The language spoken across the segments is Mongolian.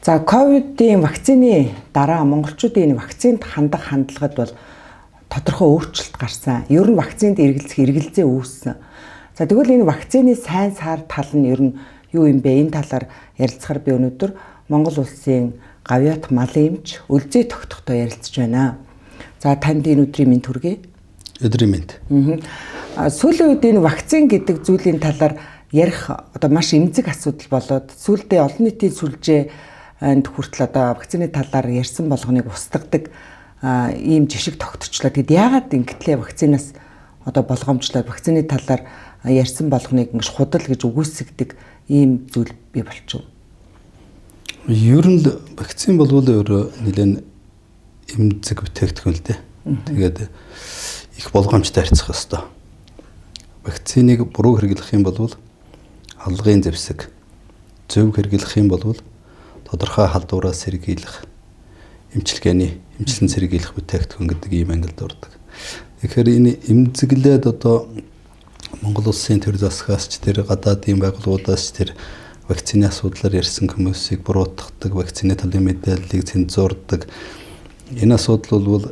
За ковидын вакцины дараа монголчуудын вакцинд хандах хандлагад бол тодорхой өөрчлөлт гарсан. Ер нь вакцинд эргэлзээ үүссэн. За тэгвэл энэ вакцины сайн сар тал нь ер нь юу юм бэ? Энэ талаар ярилцахаар би өнөөдөр Монгол улсын гавьяат малын эмч Өлзий тогтохтой ярилцж байна. За танд энэ өдрийн мэнд хүргэе. Өдрийн мэнд. Сүүлийн үед энэ вакцин гэдэг зүйлийн талаар ярих одоо маш эмзэг асуудал болоод сүүлдээ олон нийтийн сүлжээ энд хүртэл одоо вакцины талаар ярьсан болгоныг устгадаг ийм жишг тогтчлоо. Тэгэд яагаад ингэтлээ вакцинаас одоо болгоомжлоод вакцины талаар ярьсан болгоныг ингэж худал гэж үгүйсгдэг ийм зүйл бий болчихов. Ер нь вакцин болвол өөрөө нэлээд эмзэг бүтээгдэхүүн л дээ. Тэгээд их болгоомжтой харьцах ёстой. Вакциныг буруу хэрэглэх юм бол алгын зэвсэг, зөв хэрэглэх юм бол тодорхой халдвараас сэргийлэх эмчилсэн сэргийлэх бүтээгдэхүүн гэдэг ийм ангилд ордог. Тэгэхээр энэ эмзэглээд одоо Монгол улсын төр засгаас ч тэр гадаадын байгууллагуудаас ч тэр вакцины асуудлаар ярьсан хүмүүсийг буруутгадаг, вакцины талын мэдээллийг цензурдаг. Энэ асуудал бол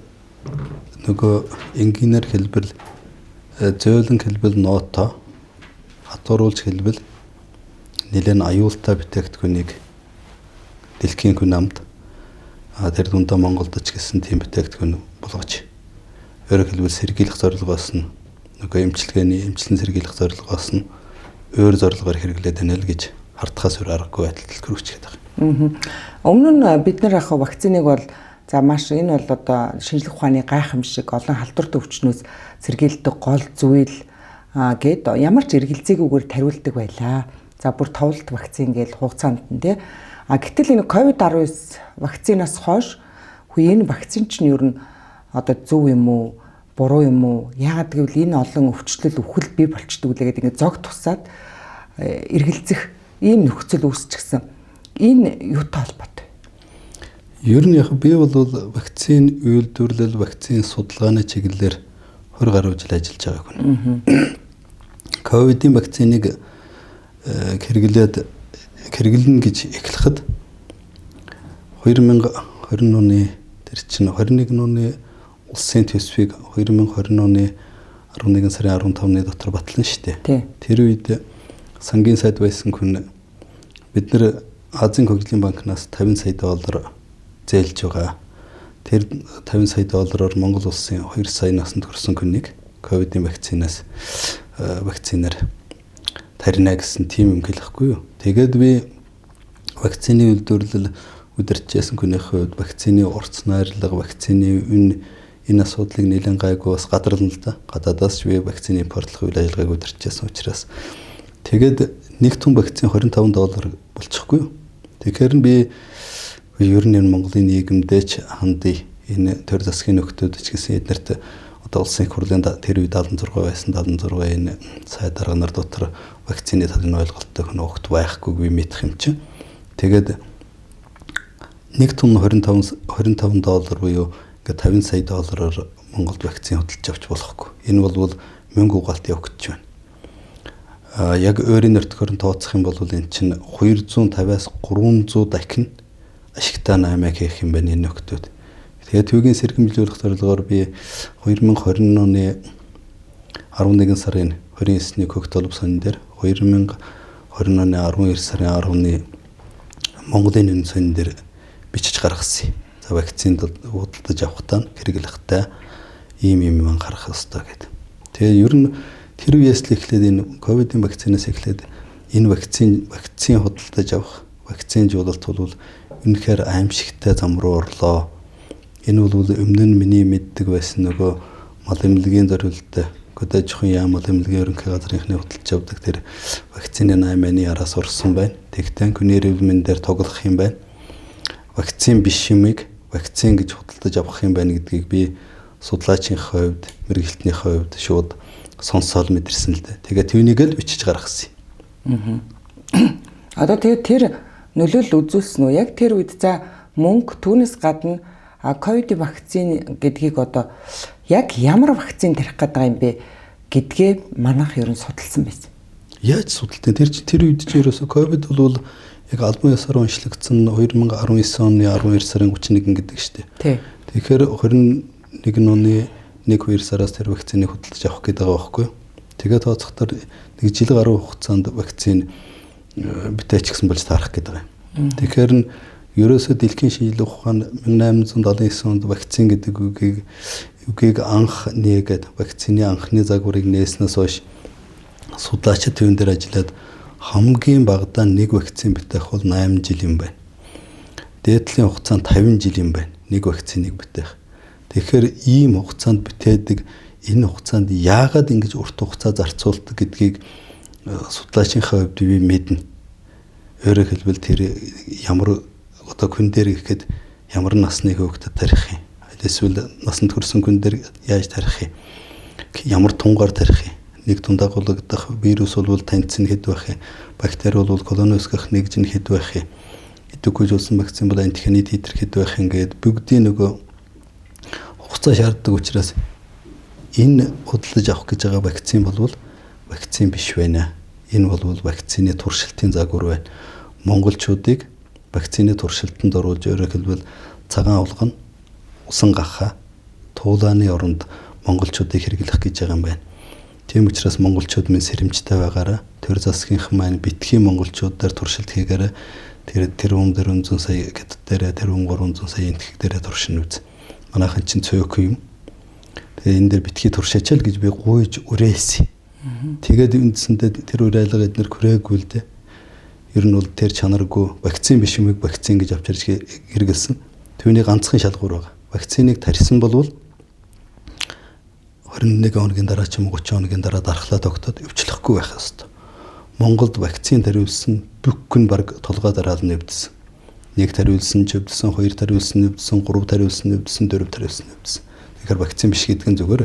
нөгөө энгийнээр хэлбэл зөөлөн хэлбэл ноото хатууруулж хэлбэл нэлээд аюултай бүтээгдэхүүнийг дэлхийн хүн амд тэр дундаа Монголд ч гэсэн тийм бүтээгдэхүүн болгож өөрөөр хэлбэл сэргийлэх зорилгоос нь нөгөө эмчилсэн сэргийлэх зорилгоос нь өөр зорилгоор хэрэглээд байна л гэж хардхаас өөр аргагүй байдалд хүрчихээд байгаа. Өмнө нь бид нар яг вакциныг бол за маш энэ бол одоо шинжлэх ухааны гайхамшиг олон халдвартай өвчнөөс сэргийлдэг гол зүйл гэд ямар ч эргэлзээгүйгээр тариулдаг байлаа. За бүр товлт вакцин гэж хугацаанд нь тий. Гэтэл энэ COVID-19 вакцинаас хойш энэ вакцин чинь ер нь одоо зөв юм уу, буруу юм уу? Яагаад гэвэл энэ олон өвчлөл өвхөл бий болчдөг үлээгээд ингэ зог тусаад эргэлзэх ийм нөхцөл үүсчихсэн. Энэ юутай холбоотой? Ер нь яг би бол вакцин үйлдвэрлэл, вакцин судалгааны чиглэлээр 20 гаруй жил ажиллаж байгаа хүн. Ковидын вакциныг хэрэглэнэ гэж эхлэхэд 2020 оны тэр чинь 21 оны улсын төсвийг 2020 оны 11 сарын 15-ны дотор батлана шүү дээ. Тэр үед сангийн сайд байсан хүн бид нар Азийн хөгжлийн банкнаас 50 сая доллар зээлж байгаа. Тэр 50 сая доллараар Монгол улсын 2 сая наснд хүрсэн хүнийг ковидын вакцинаар тарина гэсэн тийм юм хэлэхгүй юу. Тэгээд би вакцины үйлдвэрлэл удирдахжсэн хүнийхээ хувьд вакцины урт найрлага, вакцины энэ асуудлыг нэлээд гайгүй бас гадарлана л да. Гадаадаас ч би вакцины импортлох үйл ажиллагааг удирдахжсэн учраас тэгээд нэг том вакцин $25 болчихгүй юу. Тэгэхээр би ер нь Монголын нийгэмдээ ч хандъя энэ төр засгийн нөхдүүд ч гэсэн эднэрт одоо улсын их хурлын тэр үед 76 байсан 76 энэ сайд дарга нар дотор вакцины талын ойлголттой хүн огт байхгүй би мэдэх юм чинь. Тэгээд нэг том $25 буюу ингээд 50 сая доллараар Монголд вакцин хөдөлж авч болохгүй. Энэ бол мөнгө угаалт явах гэж байна. Яг өөрийн нөртгөөр нь тооцох юм бол энэ чинь 250-аас 300 дахин ашигтай 8 хийх юм байна энэ нөхдүүд. Тэгээд түүгийн сэргэмжлүүлэх зорилгоор би 2020 оны 11 сарын 29-ний Хөх толб сонин дээр 2020 оны 12 сарын 10-ны Монголын үнэ сонин дээр бичиж гаргасан. За вакцинд худалдаж авахтаа хэрэглэхтэй ийм анхаарах хэрэгтэй гэдэг. Тэгээ ер нь тэр үеэс л эхлээд энэ ковидын вакцинаас эхлээд энэ вакцин худалдаж авах, вакцин жуулалт бол үнэхээр аимшигтай зам руу орлоо. Энэ бол өмнө нь миний мэддэг байсан нөгөө мал эмнэлгийн зорилттой годаажхан яам мал эмнэлгийн ерөнхий газрынхны худалдаж авдаг тэр вакцины 8-ны араас урсан байна. Тэгтэн хүний эрүүл мэндээр тоглох юм байна. Вакцин биш юмыг вакцин гэж худалдаж авах юм байна гэдгийг би судлаачийн хувьд, мэрэгчлэтний хувьд шууд сонсоод мэдэрсэн л дээ. Тэгээд түүнийг л бичиж гаргасан юм. Одоо тэгээд тэр нөлөөлөл үзүүлсэн үү? Яг тэр үед за мөнгө түүнээс гадна ковидын вакцин гэдгийг одоо яг ямар вакцин тарих гэдэг юм бэ гэдгээ манайх ер нь судалсан байсан. Яаж судалт вэ? Тэр үед ч ерөөсө ковид бол нэг албан ёсоор уншлагдсан 2019 оны 12 сарын 31 гэдэг шүү дээ. Тэгэхээр 21 оны 1-2 сараас тэр вакциныг худалдаж авах гэдэг байгаа байхгүй юу? Тэгээд тооцохдоор нэг жил гаруй хугацаанд вакцин битээч гэсэн болж таарах гэдэг юм. Тэгэхээр ерөөсөө дэлхийн шинжилгээ ухаан 1879 онд вакцин гэдэг үгийг анх нээгээд вакцины анхны загварыг нээснээс хойш судлаачид түүн дээр ажиллаад хамгийн багадаа нэг вакцин битэх бол 8 жил юм байна. Дээдлийн хугацаанд 50 жил юм байна. Нэг вакциныг битэх. Тэгэхээр ийм хугацаанд битээдэг энэ хугацаанд яагаад ингэж урт хугацаа зарцуулдаг гэдгийг судлаачийнхаа хувьд би мэднэ. Өөрөөр хэлбэл тэр ямар одоо хүн дээр гэхэд ямар насны хүүхдэд тарих юм. Эсвэл насанд хүрсэн хүн дээр яаж тарих юм. Ямар тунгаар тарих юм. Нэг тундаа гулгадах вирус бол таньцсан хэд байх юм. Бактери бол колоноскох нэгж нь хэд байх юм. Идэвхтэй жуулсан вакцин бол антигены титр хэд байх юм гээд бүгдийн нөгөө хугацаа шаарддаг учраас энэ худалдаж авах гэж байгаа вакцин бол вакцин биш байна. Энэ бол вакцины туршилтын загвар байна. Монголчуудыг вакцины туршилтанд оруулж өөрөөр хэлбэл цагаан улган усан гахаа туулааны оронд монголчуудыг хэрэглэх гэж байгаа юм байна. Тийм учраас монголчууд минь сэрэмжтэй байгаараа төр засгийнхан маань битгий монголчуудаар туршилт хийгээрээ тэр 400 сая гэд дээр тэр 300 сая энтхэг дээр туршин үз. Манайхан чинь цөөх юм. Тэгээ энэ дээр битгий туршаачаал гэж би гуйж үрээсэн. Тэгээд үндсэндээ тэр уриалга эднэр хүрээгүй л дээ. Ер нь бол тэр чанаргүй вакцин биш юмыг вакцин гэж авч ирж хэрэгэлсэн. Түүний ганцхан шалгуур байгаа. Вакциныг тарьсан болвол 21 хоногийн дараа ч юм уу 30 хоногийн дараа дархлаа тогтоод өвчлөхгүй байх ёстой. Монголд вакцин тариулсан бүх хүн баг толгой дараал нэвдсэн. 1 тариулсан ч өвдсөн, 2 тариулсан нэвдсэн, 3 тариулсан нэвдсэн, 4 тариулсан нэвдсэн. Тэгэхээр вакцин биш гэдэг нь зүгээр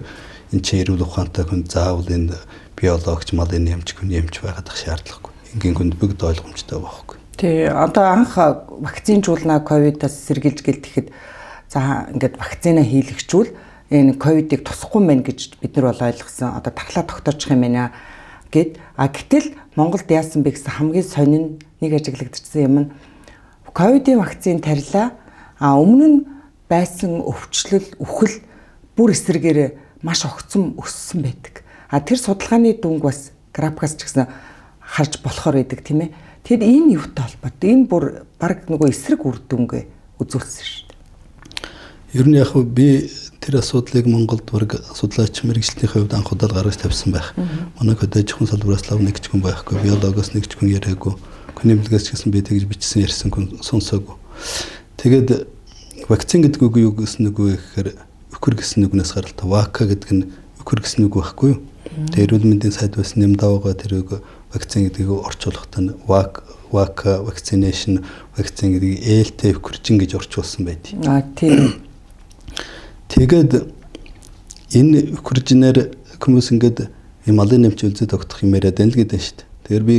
энэ чинь эрүүл ухаантай хүн заавал энэ биологч, малын эмч, хүн эмч байгаад ах шаардлагагүй. Ингийн хүнд бүгд ойлгомжтой байхгүй. Тий, одоо анх вакцинжуулна ковидаас сэргийлж гэлтэхэд за ингээд вакцина хийлэгчүүл энэ ковидыг тусахгүй мэн гэж бид нар бол ойлгосон. Одоо дархлаа тогтоочих юм байна гэд. Гэтэл Монголд яасан бэ гэсэн хамгийн сонин нэг ажиглагдчихсан юм нь ковидын вакцин тарьлаа. Өмнө нь байсан өвчлөл, үхэл бүр эсрэгээр маш огцом өссөн байдаг. Тэр судалгааны дүнг бас графикаас ч гэсэн харж болохоор байдаг тийм ээ. Тэгэхээр энэ юутай холбоотой? Энэ бүр баг нөгөө эсрэг үр дүнгээ үзүүлсэн шүү дээ. Ер нь яг би тэр асуудлыг Монголд баг судлаач мэргэжлийн хувьд анх удаа гаргаж тавьсан байх. Манай хөдөөжихөн салбараас лав нэг ч хүн байхгүй, биологоос нэг ч хүн яриаггүй, хүний эмнэлгээс ч гэсэн би тэгж бичсэн ярьсан хүн сонсоогүй. Тэгээд вакцин гэдэг үг юу гэсэн үг вэ гэхээр өхөр гэсэн үгнээс гаралтай. Вака гэдэг нь өхөр гэсэн үг байхгүй юу? Тэгээд эрүүл мэндийн сайд бас нэмдавгаа тэр үг вакцин гэдгийг орчуулахтаа вака vaccination вакцин гэдгийг ээлтэй өхөржин гэж орчуулсан байдаг. Тийм. Тэгээд энэ өхөржинээр хүмүүс ингээд малын нэмч үлзээ тогтох юм яриад байна л гэдэг нь шүү дээ. Тэгэхээр би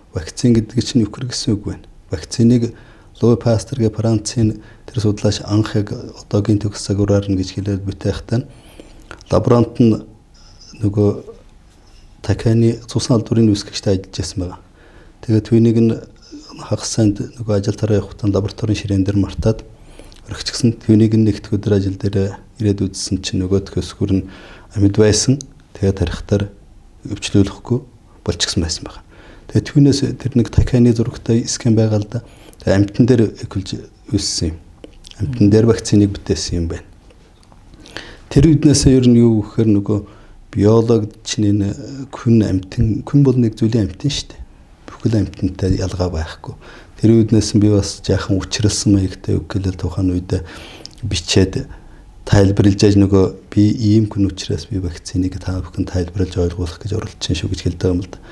вакцин гэдэг чинь өхөр гэсэн үг байна. Вакциныг Луи Пастерගේ Францын тэр судлаач анх яг одоогийн төгс загвараар нь гэж хэлээд бүтээхтаа лаборант нь нөгөө Таканы цусан алдуурын үүсгэгчтэй ажиллаж байсан байгаа. Тэгээд түүнийг нь хагас санд нөгөө ажил тараа явахтаа лабораторийн ширээн дээр мартаад орхичгсан. Түүнийг нь нэгт өдөр ажил дээр ирээд үзсэн чинь нөгөөдхөө өсгөр нь амьд байсан. Тэгээд тарихтаар өвчлөөлөхгүй болчихсон байсан байна. Тэгээд түүнээс тэр нэг Таканы зурагтай скан байгаа л да. Тэгээд амьтан дээр экүүлж үүссэн юм. Амьтан дээр вакциныг бүтээсэн юм байна. Тэр үднээс ер нь юу гэхээр нөгөө биологч энэ хүн бол нэг зүйлийн амьтан шүү дээ. Бүхэл амьтантай ялгаа байхгүй. Тэр үднээс би бас жаахан учралсан маягтай үг гэлэл тухайн үед бичээд тайлбарлаж яаж нөгөө би ийм хүн учраас би вакциныг та бүхэн тайлбарлаж ойлгуулах гэж оролдсон шүү гэж хэлдэг юм л да.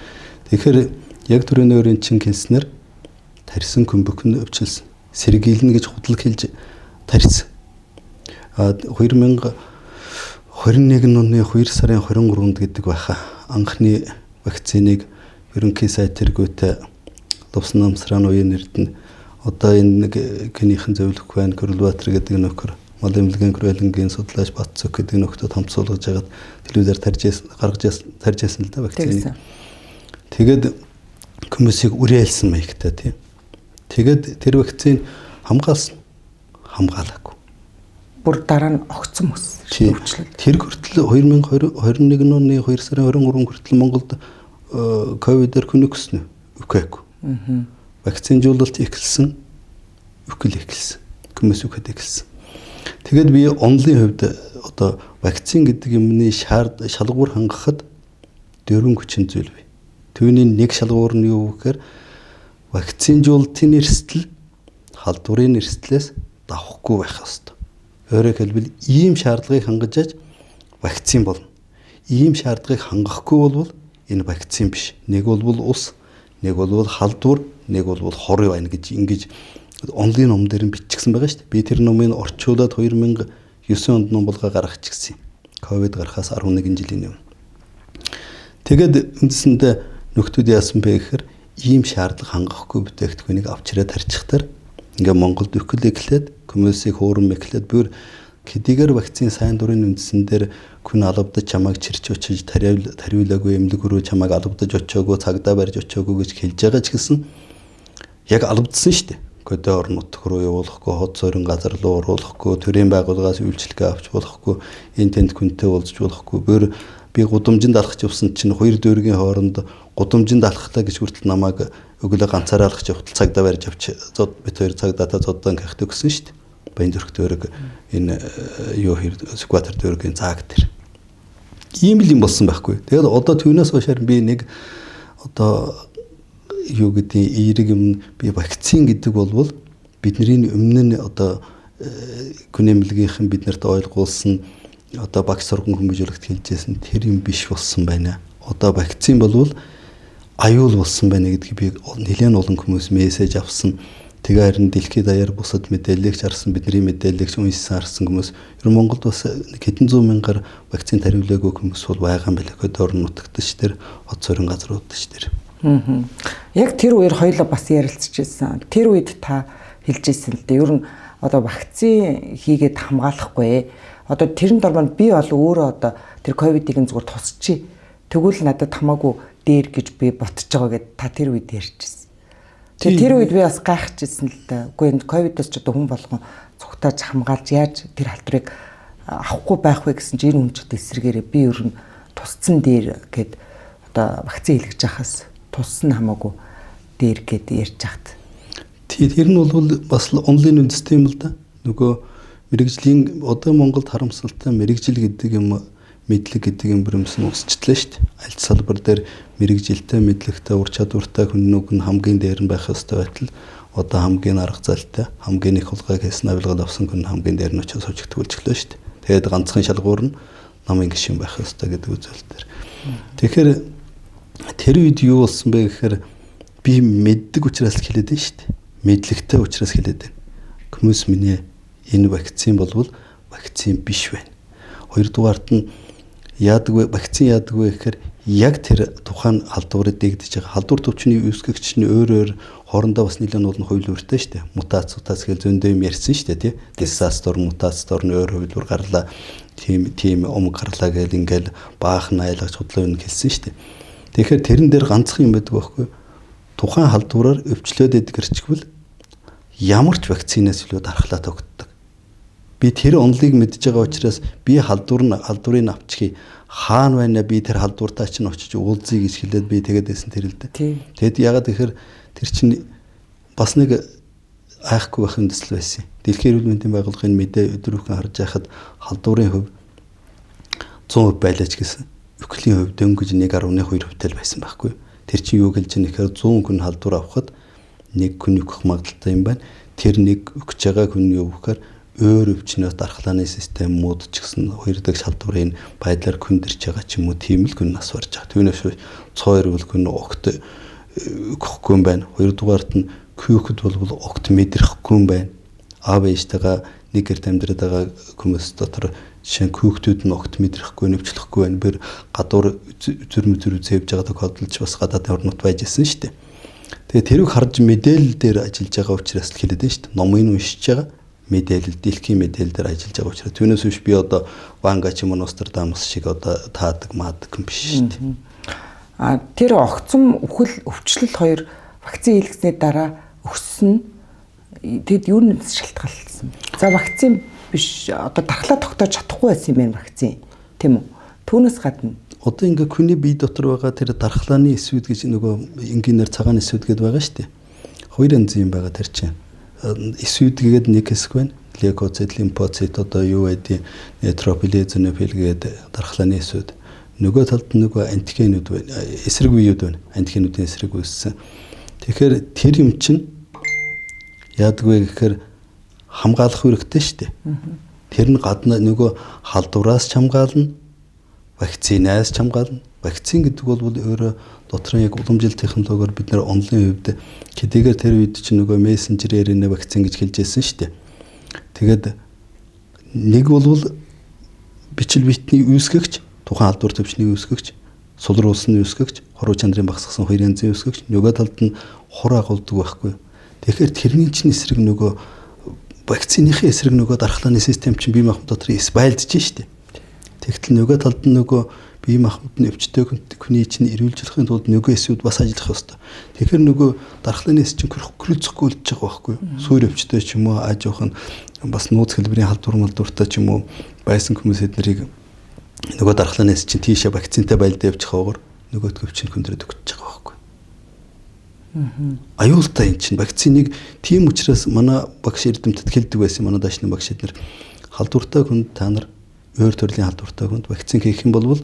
Тэгэхээр яг түрүүний өөрийн чин хэлснээр тарьсан хүн бүхэн өвчлсөн. Сэргийлнэ гэж худлаг хэлж тарьсан. 2021 оны 2 сарын 23-нд гэдэг байхаа анхны вакциныг ерөнхий сайд тэргүүтээ Лувсан намсран уян нэрдэн одоо энэ нэг гинийхэн зөвлөх байна Курлбаатар гэдэг нөхөр мал эмнэлгийн хүрээлэнгийн судлаач Батцөк гэдэг нөхдөд хамтсуулгаж хагаад телевизээр тарж яасан л да вакциныг. Тэгээд хүмүүсийг үрээлсэн маягтай тийм. Тэгээд тэр вакцин хамгаалаагүй. Бүр дараа нь огцсон мөс өвчлөл. Тэр хүртэл 2021 оны 2 сарын 23 хүртэл Монголд ковидээр хүн өгсөн үгүй. Вакцинжуулалт эхэлсэн, эхэлсэн. Хүмүүс үхээд эхэлсэн. Тэгээд би онлын хувьд одоо вакцин гэдэг юмны шалгуур хангахад 4 хүчин зүйл бий. Түүний нэг шалгуур нь юу гэхээр вакцинжуулалтын эрсдэл халдварын эрсдлээс давхгүй байх ёстой. Өөрөөр хэлбэл ийм шаардлагыг хангаж аж вакцин болно. Ийм шаардлагыг хангахгүй бол энэ вакцин биш. Нэг бол ус, нэг бол халдвар, нэг бол хор байна гэж ингэж онлын ном дээр нь бичсэн байгаа шүү дээ. Би тэр номыг орчуулад 2009 онд ном болгоо гаргачихсан юм. Ковид гарахаас 11 жилийн өмнө. Тэгээд үндсэндээ нөхдүүд яасан бэ гэхээр ийм шаардлага хангахгүй бүтээгдэхүүнийг авчираад тарчихтаар ингээ Монголд өгөхөл эхлээд хүмүүсийг хөөрөн мэхлээд бүр хэдийгээр вакцин сайн дурын үндсэн дээр хүн алавдаж чамайг чирч очиж тариулаагүй эмнэлэг рүү чамайг алавдаж очиагүй цагдаа барьж очиагүй гэж хэлж байгаа ч гэсэн яг алавдсан шүү дээ. Көдөө орон нутг руу явуулахгүй, хот сойрон газар руу оруулахгүй, төрийн байгууллагаас үйлчлэгээ авч болохгүй, энэ тэнд хүнтэй уулзч болохгүй. Бүр би гудамжинд алхаж явсан чинь 2 дүүргийн хооронд гудамжинд алхахлаа гэж хүртэл намайг өглөө ганцаараа алхаж явахад цагдаа барьж авч бит хоёр цагдаатай зодон гахт өгсөн шүү дээ. Баян зүрх дүүрэг энэ юу скватер дүүргийн зааг дээр. Ийм л юм болсон байхгүй. Тэгээд одоо түүнээс хойш би нэг одоо юу гэдэг эерэг юм би вакцин гэдэг бол бидний өмнө нь одоо гүнэмлэгийнхэн биднэрт ойлгуулсан одоо багш сургууль хүмүүжүүлэгт хэлжсэн тэр юм биш болсон байна. Одоо вакцин болвол аюул болсон байна гэдгийг би нэлээд олон хүмүүс мессеж авсан. Тэгээ харин дэлхийд даяар бусад мэдээллийг харсан, бидний мэдээллийг уншсан харсан хүмүүс ер нь Монголд бас хэдэн зуун мянгаар вакцин тариулаагүй хүмүүс бол байгаа юм байна. Хөдөө орон нутгтч тэр хот сойрон газруудч тэр. Яг тэр үеэр хоёулаа бас ярилцчихсан. Тэр үед та хэлжсэн л дээ. Ер нь одоо вакцин хийгээд хамгаалахгүй. Одоо тэрэнд ормоо би бол өөрөө одоо тэр ковидыг зүгээр тусчи. Тэгвэл надад хамаагүй дээр гэж би ботж байгаа гэд та тэр үед ярьжсэн. Тэр үед би бас гайхажсэн л да. Үгүй энэ ковидоос ч одоо хүн болгон цугтааж хамгаалж яаж тэр халдварыг авахгүй байх вэ гэсэн чинь энэ үнцэд эсрэгээрээ би ер нь тусцсан дээр гэд одоо вакцин хийлгэж байхаас туссан хамаагүй дээр гэд ярьж хат. Тэр нь бол бас онлайн үндэстэй юм л да. Нөгөө мэрэгжлийн одоо Монголд харамсалтай мэрэгжил гэдэг юм мэдлэг гэдэг юм бүрэмсэн өсчлээ шүү дээ. Аль салбар дээр мэрэгжилтэй, мэдлэгтэй, ур чадвартай хүн нүг нь хамгийн дээр нь байх ёстой байтал одоо хамгийн арга залтай, хамгийн их хулгайг хийсэн авилгал авсан хүн хамгийн дээр нь очиж сууж тгүүлчихлээ шүү дээ. Тэгээд ганцхан шалгуур нь намын гишүүн байх ёстой гэдэг үзэл дээр. Тэгэхээр тэр үед юу болсон бэ гэхээр би мэддэг учраас хэлээд байна шүү дээ. Мэдлэгтэй учраас хэлээд байна. Хүмүүс минь энэ вакцин болвол вакцин биш байна. Хоёрдугаарт нь яадаг вакцин яадаг вэ гэхээр яг тэр тухайн халдварыг дэгдэж байгаа. Халдвар төвчний үүсгэгч нь өөр хоорондоо бас нэлээд олон хувилбартай шүү дээ. Мутац гэл зөндөө юм ярьсан шүү дээ, тий. Дисастор, мутацтор нь өөр хувилбар гарлаа. Тийм гарлаа гэл ингээл баахан айлгаж худлаа юм хэлсэн шүү дээ. Тэгэхээр тэрэн дээр ганцхан юм байдаг байхгүй. Тухайн халдвараар өвчлөөд идэг гэрчгвэл ямар ч вакцинаас илүү дархлаа тогтдог. Би тэр онлыг мэдж байгаа учраас би халдварыг авчихъя. Хаана байна би тэр халдвартаа чинь очиж уулзъя гэж хэлээд би тэгээд байсан тэр л дээ. Тэгэд ягаад гэхээр тэр чинь бас нэг айхгүй байх үндэслэл байсан. Дэлхийн эрүүл мэндийн байгууллагын мэдээ өдрөөхөн харж байхад халдварын хувь 100% байлаач гэсэн. Өхлийн хувь дөнгөж 1.2% байсан байхгүй. Тэр чинь юу гэлж нэхэр 100 хүн халдвар авахад нэг хүн өгөх магадaltaй юм байна. Тэр нэг өгч байгаа хүн юу гэхээр өөр өвчнөөс дархлааны системүүд ч гэсэн хоёр дахь шалдварын байдлаар хүндэрч байгаа ч юм уу тийм л хүн нас барж байгаа. Түүнээс цоор бол хүн огт өгөхгүй юм байна. Хоёрдугаарт нь күйхэд бол огт мэдрэхгүй юм байна. Аав ээжтэйгээ нэг гэрт амьдраад байгаа хүмүүс дотор жишээ нь күйхтүүд нь огт мэдрэхгүй нэвчлэхгүй байна. Бэр гадуур зүрх зэвж байгаа тохиолдолд бас гадаадын орнууд байж исэн шүү дээ. Тэгээ тэрийг харж мэдээлэл дээр ажиллаж байгаа учраас л хэлээд байна шүү дээ. Номыг уншиж байгаа мэдээлэл дэлхийн мэдээлэл дээр ажиллаж байгаа учраас түүнээс биш би одоо Ванга ч юм уу Нострадамус шиг одоо таадаг маадаг юм биш шүү дээ. Тэр огцом өвчлөл хоёр вакцин хийлгэсний дараа өссөн. Тэгэд юунаас шалтгаалсан? За вакцин биш одоо дархлаа тогтоож чадахгүй байсан юм байна вакцин. Тийм үү? Түүнээс гадна одоо ингээ хүний бие дотор байгаа тэр дархлааны эсвүүд гэж нөгөө энгийнээр цагаан эсвүүд гэдэг байгаа шүү дээ. Хоёр янзын юм байгаа тэр чинь. Эсвүүд гэдэг нэг хэсэг байна. Лейкоцит, лимфоцит одоо юу гэдэг нейтрофил, эозинофил гэдэг дархлааны эсвүүд. Нөгөө талд нөгөө антигенүүд байна. Эсрэг үеуд байна. Антигенүүдийн эсрэг үүссэн. Тэгэхээр тэр юм чинь яадгүй гэхээр хамгаалах хэрэгтэй шүү дээ. Тэр нь гадна нөгөө халдвараас хамгаална, вакцинаас хамгаална. Вакцин гэдэг бол өөрөө дотрын яг уламжлалт технологиор бид нэр онлын хувьд хэдийгээр тэр үед чинь нөгөө мессенжер RNA вакцин гэж хэлж байсан шүү дээ. Тэгээд нэг бол бичил битний үүсгэгч, тухайн халдвар төвчний үүсгэгч, сулруулсны үүсгэгч, хоруу чанарын багасгасан хоёр янзын үүсгэгч, нөгөө талд нь хур агуулдаг байхгүй. Тэгэхээр тэрний чинь эсрэг нөгөө вакциныхын эсрэг нөгөө дархлааны систем чинь бие махбод дотор байлдж штэ. Тэгтэл нөгөө талд нь нөгөө бие махбодны өвчтөй хүний чинь эрүүлжлэхийн тулд нөгөө эсвүүд бас ажиллах ёстой. Тэгэхээр нөгөө дархлааны эс чинь крүцэхгүй болж байгаа байхгүй. Сүүр өвчтөй ч юм уу аж ахуй нь бас нууц хэлбэрийн халдвар малдвартай ч юм уу байсан хүмүүс эднэрийг нөгөө дархлааны эс чинь тийшээ вакцинтай байлдаа явчих хаагаар нөгөө төвчин хүндрээд өгч байгаа байхгүй. Аюултай энэ чинь вакциныг тийм учраас манай багш эрдэмтэд хэлдэг байсан. Манай даашны багш эднэр халдвартай хүнд та нар өөр төрлийн халдвартай хүнд вакцин хийх юм бол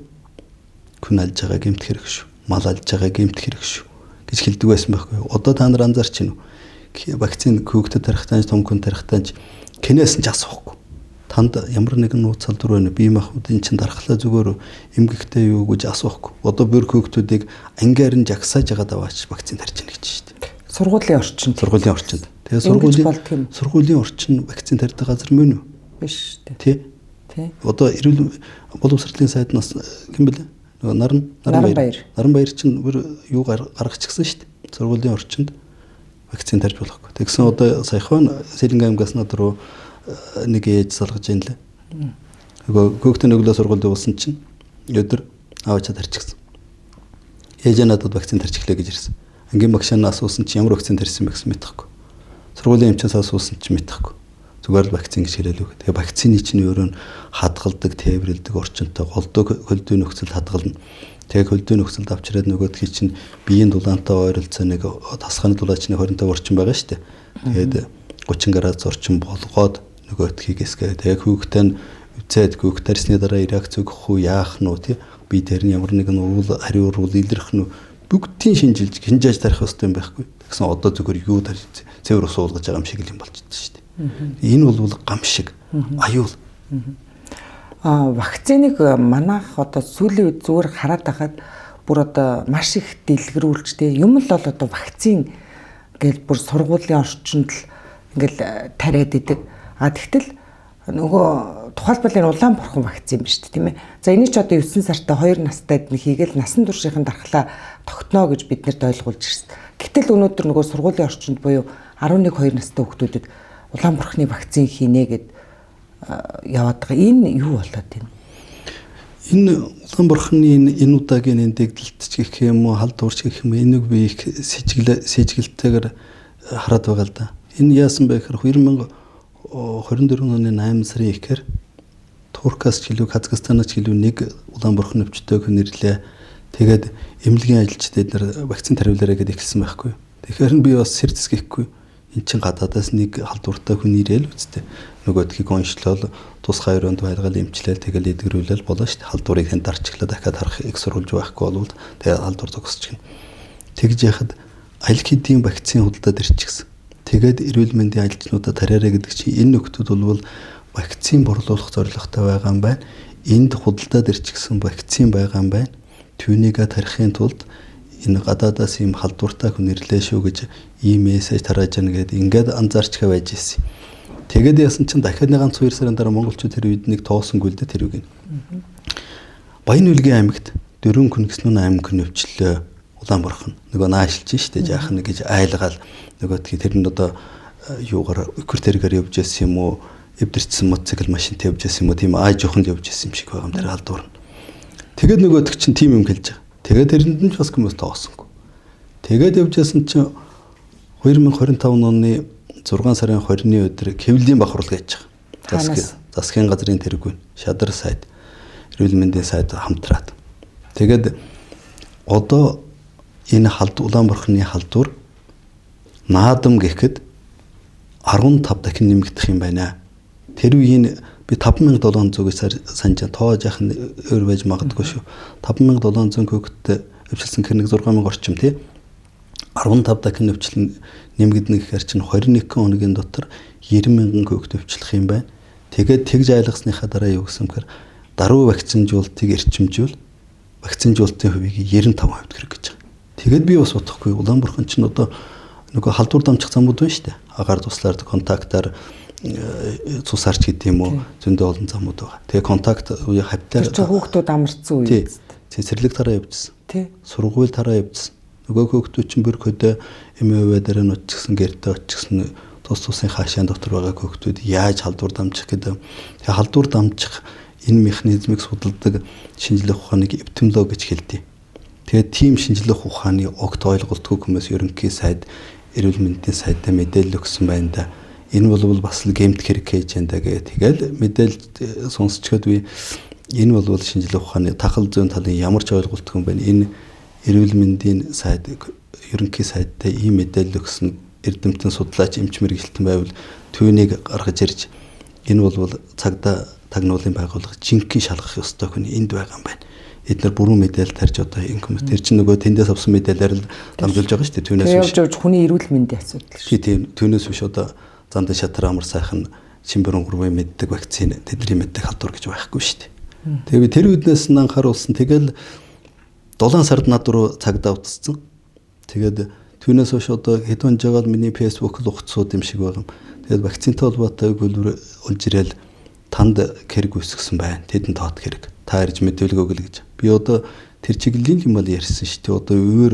хүн алж байгаа гэмт хэрэг шүү. Мал алж байгаа гэмт хэрэг шүү гэж хэлдэг байсан байхгүй. Одоо та нар анзаарч байна уу? Вакцин хүүхдэд тарихтаа том хүн тарихтаа кенээс нь ч асуухгүй. Танд ямар нэгэн нууц салдвар байна уу? Бие махбодын чинь дархлаа зүгээр эмгэгтэй юу гэж асуухгүй. Одоо бүр хүүхдүүдийг ангиар нь жагсааж байгаа даваач вакцин тарьж гэнэ гэж шүү дээ. Сургуулийн орчинд. Тэгээ сургуулийн орчин вакцин тарьдаг газар мөн үү? Биш дээ. Тий. Одоо эрүүл боловсролын сайднаас хэм бэлээ? Наранбаяр чинь бүр юу гаргачихсан шүү дээ. Сургуулийн орчинд вакцин тарьж болохгүй. Тэгсэн одоо саяхан Сэлэнг аймгаас надруу нэг ээж салгаж ийн лээ. Нөгөө хүүхдээ өглөө сургуульд явуулсан чинь өдөр аавчаа тарьчихсан. Ээж надад вакцин тарьчихлаа гэж ирсэн. Ангийн багшаанаас асуусан чинь ямар вакцин тарьсан бэ гэсэн мэдэхгүй. Сургуулийн эмчээс асуусан чинь мэдэхгүй. Зүгээр л вакцин гэж хэлээл үг. Тэгээ вакцины чинь өөрөө хадгалдаг, тээвэрлдэг орчинтой голдог хөлдөө нөхцөл хадгална. Тэгээ хөлдөө нөхцөлд авчираад нөгөөдхий чинь биеийн дулаантай ойролцоо нэг тасгааны дулаачны 25 орчим байгаа шүү дээ. Тэгээд 30 градус орчим болгоод нөгөөдхийгээсгээ тэгээ хүүхдээ нь үзээд хүүхд тарьсны дараа реакц өгөх үү яах нь үү би тэр нь ямар нэгэн уул хариу уул илэрх нь бүгдийн шинжээж тарих хэрэгтэй юм байхгүй. Тэгсэн одоо зүгээр юу цэвэр ус уулгаж байгаа юм шиг юм болчихсон шүү дээ. Энэ бол гамшиг, аюул. Вакциныг манайх одоо сүүлийн үед зүгээр хараад байхад бүр одоо маш их дэлгэрүүлж юм л бол одоо вакцин гэж бүр сургуулийн орчинд л ингээл тариад идэг. Тэгтэл нөгөө тухайлбал Улаанборхан вакцин биш тийм ээ. За энийг ч одоо 9 сартай 2 настай эдний хийгээл насан туршийн дархлаа тогтноо гэж биднэрт ойлгуулж ирсэн. Гэтэл өнөөдөр нөгөө сургуулийн орчинд буюу 11-2 настай хүүхдүүдэд Улаанборхны вакцин хийнэ гэд яваад байгаа. Энэ юу болоод байна? Энэ Улаанборхны энэ удаагийн дэгдэлт ч гэх юм уу, халдварч гэх юм уу, энийг би их сэжгэлтэйгээр хараад байгаа л да. Энэ яасан бэ гэхээр 2024 оны 8 сарын ихээр Туркаас ч гэлүү, Казахстанаас ч гэлүү нэг Улаанборхан өвчтөйг нэрлээ. Тэгээд эмнэлгийн ажилчдад нар вакцин тариулаарай гэдээ хэлсэн байхгүй. Тэгэхээр би бас сэрдэс гэхгүй. Эн чин гадаадаас нэг халдвартай хүн ирээл үсттэй. Нөгөөдхийг онцлол тус хоёр өнд байлгал эмчлэл тэгэл эдгэрүүлэл болоо шүү дээ. Халдварыг хэн дарчихлаа дахиад харах их сурвалж байхгүй болвол тэгээ халдвар зогсож гин. Тэгж яхад аль хэдийн вакцин худалдаад ирчихсэн. Тэгээд эрүүл мэндийн ажилтнуудаа тариараа гэдэг чинь энэ нөхдүүд бол вакцин борлуулах зорилготой байгаа юм байна. Энд худалдаад ирчихсэн вакцин байгаа юм байна. Түүнийг тарихын тулд энэ гадаадаас ийм халдвартай хүн ирлээ шүү гэж ийм мессеж тарааж яана гэдэг ингээд анзаарчгаа байж ирсэн. Тэгээд яасан чинь дахиад нэг ганц 2 сарын дараа монголчууд тэр үед нэг тоосонгүй л дээ тэр үг. Баян-Үлгийн аймагт 4 хүн гэснүүн 8 хүн өвчлөө. Улаанборхан нөгөө наашилж штэ жаахан гэж айлгаал нөгөөдхий тэр нь одоо юугаар экваторигаар явж байсан юм уу эвдэрчсэн мотоцикл машинтай явж байсан юм уу тийм ааж охинд явж байсан юм шиг байгаа юм тэр халдвар. Тэгээд нөгөөдг чинь тийм юм хэлж байгаа. Тэгээд тэрэнд нь ч бас хүмүүс тоосонгүй. Тэгээд явж байсан чинь 2025 оны 6 сарын 20-ны өдөр Кевлийн бахархал гэж байгаа. Засгийн газрын тэргүүн, шадар сайд, эрүүл мэндийн сайд хамтраад. Тэгээд одоо энэ Улаанбаатарын халдвар наадам гэхэд 15 дахин нэмэгдэх юм байна. Тэр үеийн би 5700-ыг санаж тоож яах нь өөр байж магадгүй шүү. 5700 хүүхэдтэй өвчлсөн хэрэг 6000 орчим тий. 15 дахин өвчлөн нэмэгдэнэ гэхээр чинь 21 хоногийн дотор 90000 хүүхэд өвчлөх юм байна. Тэгээд тэгж айлгасныхаа дараа юу гэсэн бэхээр даруй вакцинжуултыг эрчимжүүл вакцинжуултын хувийг 95% хэрэг гэж байгаа. Тэгээд би бас бодохгүй Улаанбаатар чинь одоо нөгөө халдвар дамжих замууд байна шүү дээ. Агаар туслаар контактаар цус арч гэдэг юм уу зөндөө олон замууд байгаа. Тэгээ контакт үе хавтаар хүүхдүүд амарцсан үе. Цэцэрлэг тараа явьжсэн. Сургууль тараа явьжсэн. Нөгөө хүүхдүүд чинь бүр хөдөө эмээвэ дээр нь оччихсан гэртээ оччихсан тусын хаашаан дотор байгаа хүүхдүүд яаж халдвар дамжих гэдэг. Тэгээ халдвар дамжих энэ механизмыг судалдаг шинжлэх ухааныг эпидемиолог гэж хэлдэг. Тэгээд тийм шинжлэх ухааны огт ойлголтгүй хүмүүс ерөнхий сайд эрүүл мэндийн сайдаа мэдээлэл өгсөн байна да. Энэ бол бас л гэмт хэрэг хийж байна гэх. Тэгэл мэдээлэл сонсчод би энэ бол шинжлэх ухааны тахал зүйн талын ямар ч ойлголтгүй байна. Энэ эрүүл мэндийн сайд ерөнхий сайдтай ийм мэдээлэл өгсөн эрдэмтэн судлаач эмч мэргэжилтэн байвал түүнийг гаргаж ирж энэ бол цагдаа тагнуулын байгууллага жинхэнэ шалгах ёстой хүн энд байгаа юм байна. Эдгээр бүрэн мэдээлэл тарьж одоо энэ хүмүүс тэр чинь нөгөө тэндээс авсан мэдээлэлээр л дамжуулж байгаа шүү дээ. Түүнээс биш. Явж хүний эрүүл мэндийн асуудал шүү. Тийм түүнээс биш одоо зандаа шатар амар сайхан шимбэрэн гурвын мэддэг вакцин тэдний мэддэг халдвар гэж байхгүй шүү дээ. Тэгээ би тэр үднээс нь анхааруулсан. Тэгэл 7 сард над руу цагдаа утассан. Тэгээд түүнээс хойш одоо хэдэн жагаад миний фэйсбુક л ухцсууд юм шиг байгаа юм. Тэгээд вакцинтай холбоотой өгүүлбэр олж ирэл танд хэрэг үүсгэсэн байна. Тэдэн тоод хэрэг. Та ирж мэдээлэл өгөл гэж. Би одоо тэр чиглэлийн юм бол ярьсан шүү дээ. Одоо өөр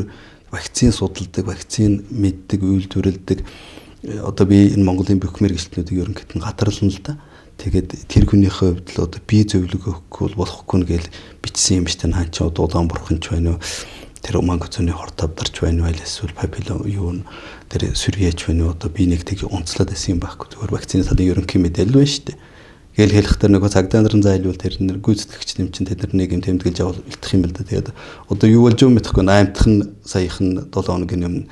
вакцин судалдаг, вакцин мэддэг, үйлдвэрлэдэг. Одоо би энэ Монголын бүх мэргэжилтнүүдийг ерөнхийд нь гатарлана л да. Тэгээд тэр хүнийхээ хувьд л одоо би зөвлөгөө өгөхгүй болохгүй нэгэл бичсэн юм шүү дээ. Хаан ч одоо Улаанбаатарч байна уу? Тэр мангацны хорт тавдарч байна уу? Эсвэл папиллом юу н тэр сүргийч байна уу? Одоо би нэг тэг онцлоод байсан юм байхгүй. Зөвхөн вакцины талын ерөнхий мэдээлэл байна шүү дээ. Гэл хэлэхдээ нөгөө цагдаа нарын зайлвал тэр нэр гүйцэтгэгч юм чинь тэд нэг юм тэмдэглэж авал үлдэх юм бэл да. Тэгээд одоо юу болж юм мэдэхгүй 8-х нь саяхан 7 хоногийн өмнө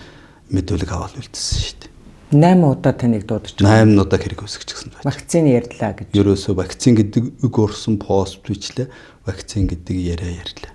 мэдүүлэг аваад үлдсэн шүү дээ. 8 удаа таныг дуудаж 8 удаа хэрэг үүсгэчихсэн байна. Вакцины ярьлаа гэж. Ерөөсөө вакцин гэдэг үг орсон пост бичлээ. Вакцин гэдэг яриа ярьлаа.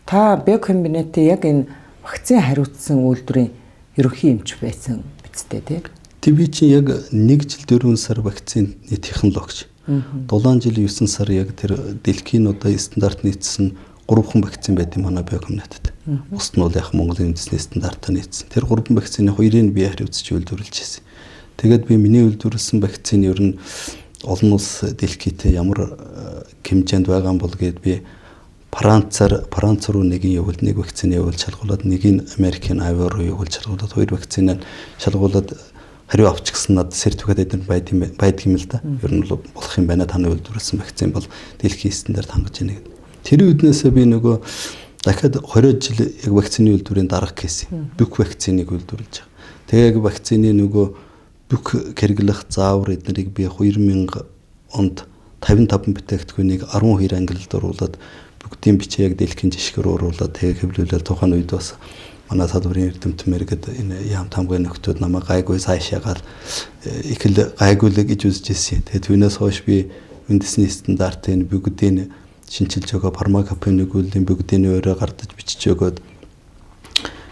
Та биокомбинатын яг энэ вакцин хариуцсан үйлдвэрийн ерөнхий эмч байсан бидтэй тий. Би чинь яг 1 жил 4 сар вакцины технологич. 7 жил 9 сар яг тэр дэлхийн одоо стандарт нийцсэн 3хан вакцин байт юм манай биокомбинатад. Бус нь бол яг Монголын үндэсний стандартаар нийцсэн. Тэр 3 вакцины 2-ыг би хариуцж үйлдвэрлэж байсан. Тэгээд би миний үйлдвэрлэсэн вакцин ер нь олон улс дэлхийд ямар хэмжээнд байгаа юм бол гээд би Франц руу нэгin явуулд нэг вакцины явуул шалгуулад нэгийг Америкийн Авиа руу явуул шалгуулад 2 вакциныг шалгуулад хариу авчихсан надад сертификат эдгээр байдаг юм л да. Ер нь болох юм байна. Таны үйлдвэрлэсэн вакцин бол дэлхийн стандарт хангаж байна гэдэг. Тэр үднээсээ би нөгөө дахиад 20 жил яг вакцины үйлдвэрийн дарга хийсэн. Бүх вакциныг үйлдвэрлэж байгаа. Тэгээ яг вакцины нөгөө бүх хэрэглэх заавар эднэрийг би 2000 онд 55 бүтээгдэхүүнийг 12 ангилалд оруулаад бүгдийн бичээ яг дэлхийн жишгээр оруулаад тэгээ хэвлүүлэл тухайн үед бас манай салбарын эрдэмтэн мэргэд энэ яам тамгын нөхдүүд намайг гайгүй сайшаагаар их л гайгуулэг гэж үзэж ирсэн. Тэгээд түүнээс хойш би үндэсний стандартын бүгдийг шинчилж өгөө фармакопын нэгүүллийн бүгдийг өөрөө гардаж бичиж өгөөд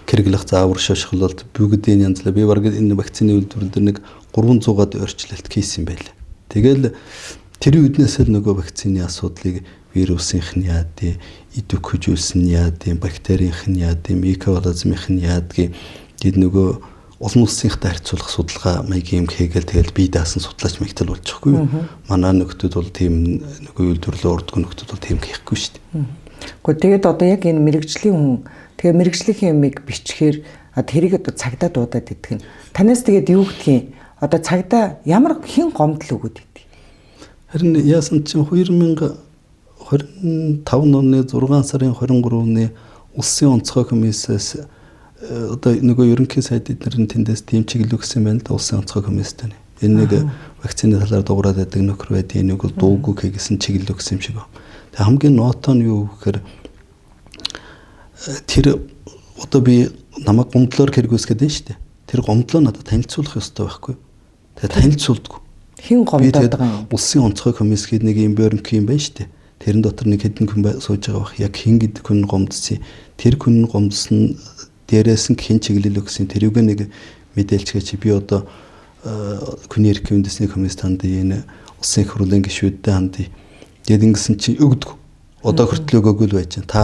хэрэглэх заавар шошгололт бүгдийг янзлаа. Би бараг энэ вакцины үйлдвэрлэлд нэг 300-аад өөрчлөлт хийсэн байлаа. Тэгэл тэр үднээс л нөгөө вакцины асуудлыг вирусынх нь яадیں, идэвх хүжүүлсэн нь яадیں, бактерийнх нь яадیں, микроорганизмынх нь яадгийг тэд нөгөө олон улсынхтай харьцуулах судалгаа маягийн юм хийгээл тэгэл бие даасан судлаач мэгтэл болчихгүй юу. Манай нөхдүүд бол тийм нөгөө үйлдвэрлэл урдг нөхдүүд бол тийм хийхгүй шүү дээ. Гэхдээ тэгээд одоо яг энэ мэрэгжлийн хүн тэгээ мэрэгжлийн юмыг бичгээр тэрийг одоо цагдаа дуудаад идэх нь танаас тэгээд юу гэдгийг одоо цагдаа ямар хэн гомдол өгöd идэв. Харин яасан чинь 2025 оны 6 сарын 23-ны улсын онцгой комиссаас одоо нөгөө ерөнхий сайд эдгээр нь тэндээс тийм чиглэл өгсөн байна л да улсын онцгой комисстэй. Энэ нэг вакцины талаар дуурайд байдаг нөхөр байдаг энийг бол дуугүй гэсэн чиглэл өгсөн юм шиг байна. Тэгээ хамгийн ноотоо нь юу гэхээр тэр одоо би намайг гомдлоор хэрэгүүлсгээд байна шүү дээ. Тэр гомдлоо надад танилцуулах ёстой байхгүй. Тэгээ танилцуулдаггүй. Хин гомдоод байгаа юм. Улсын онцгой комисс гэдэг нэг юм бөрөнх юм байна шүү дээ. Тэрэн дотор нэг хэдэн хүн сууж байгаа бах. Яг хин гэдэг хүн гомдсон. Тэр хүн гомдсон дээрээс нь хэн чиглэл өгсөн. Тэрүүг нэг мэдээлчгээ чи би одоо хүний эрх үндэсний комисс танд энэ улсын их хурлын гишүүдтэй хандъя. Тэгэд ингэсэн чи өгдөг. Одоо хүртэл өгөөгүй л байж байна. Та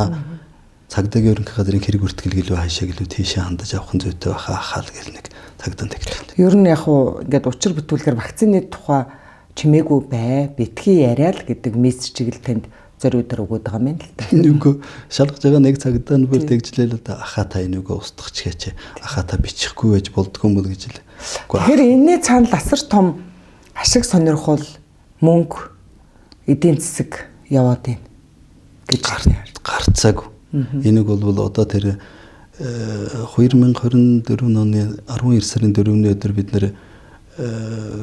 цагдаагийн ерөнхий газрын хэрэг хүртгэл гэлөө хаашаа гэлөө тийшээ хандаж авах нь зүйтэй баха хаал гэл нэг цагдаа тэглээ. Ер нь яг уу ингээд учир бүтүүлгээр вакцины тухай чимээгүй бай, битгий яриа л гэдэг мессежийг л танд зориудаар өгöd байгаа юм л та. Нүгөө шалгаж байгаа нэг цагдаа нь бүр тэгжлээ л да аха та энийгөө устгах чигээч. Аха та бичихгүй байж болдгоо юм бол гэж л. Тэгэхээр энэний цаана асар том ашиг сонирхол мөнгө эдийн засаг яваад байна гэж гарцаагүй. Энийг бол одоо тэр 2024 оны 12 сарын 4-ний өдөр бид нэр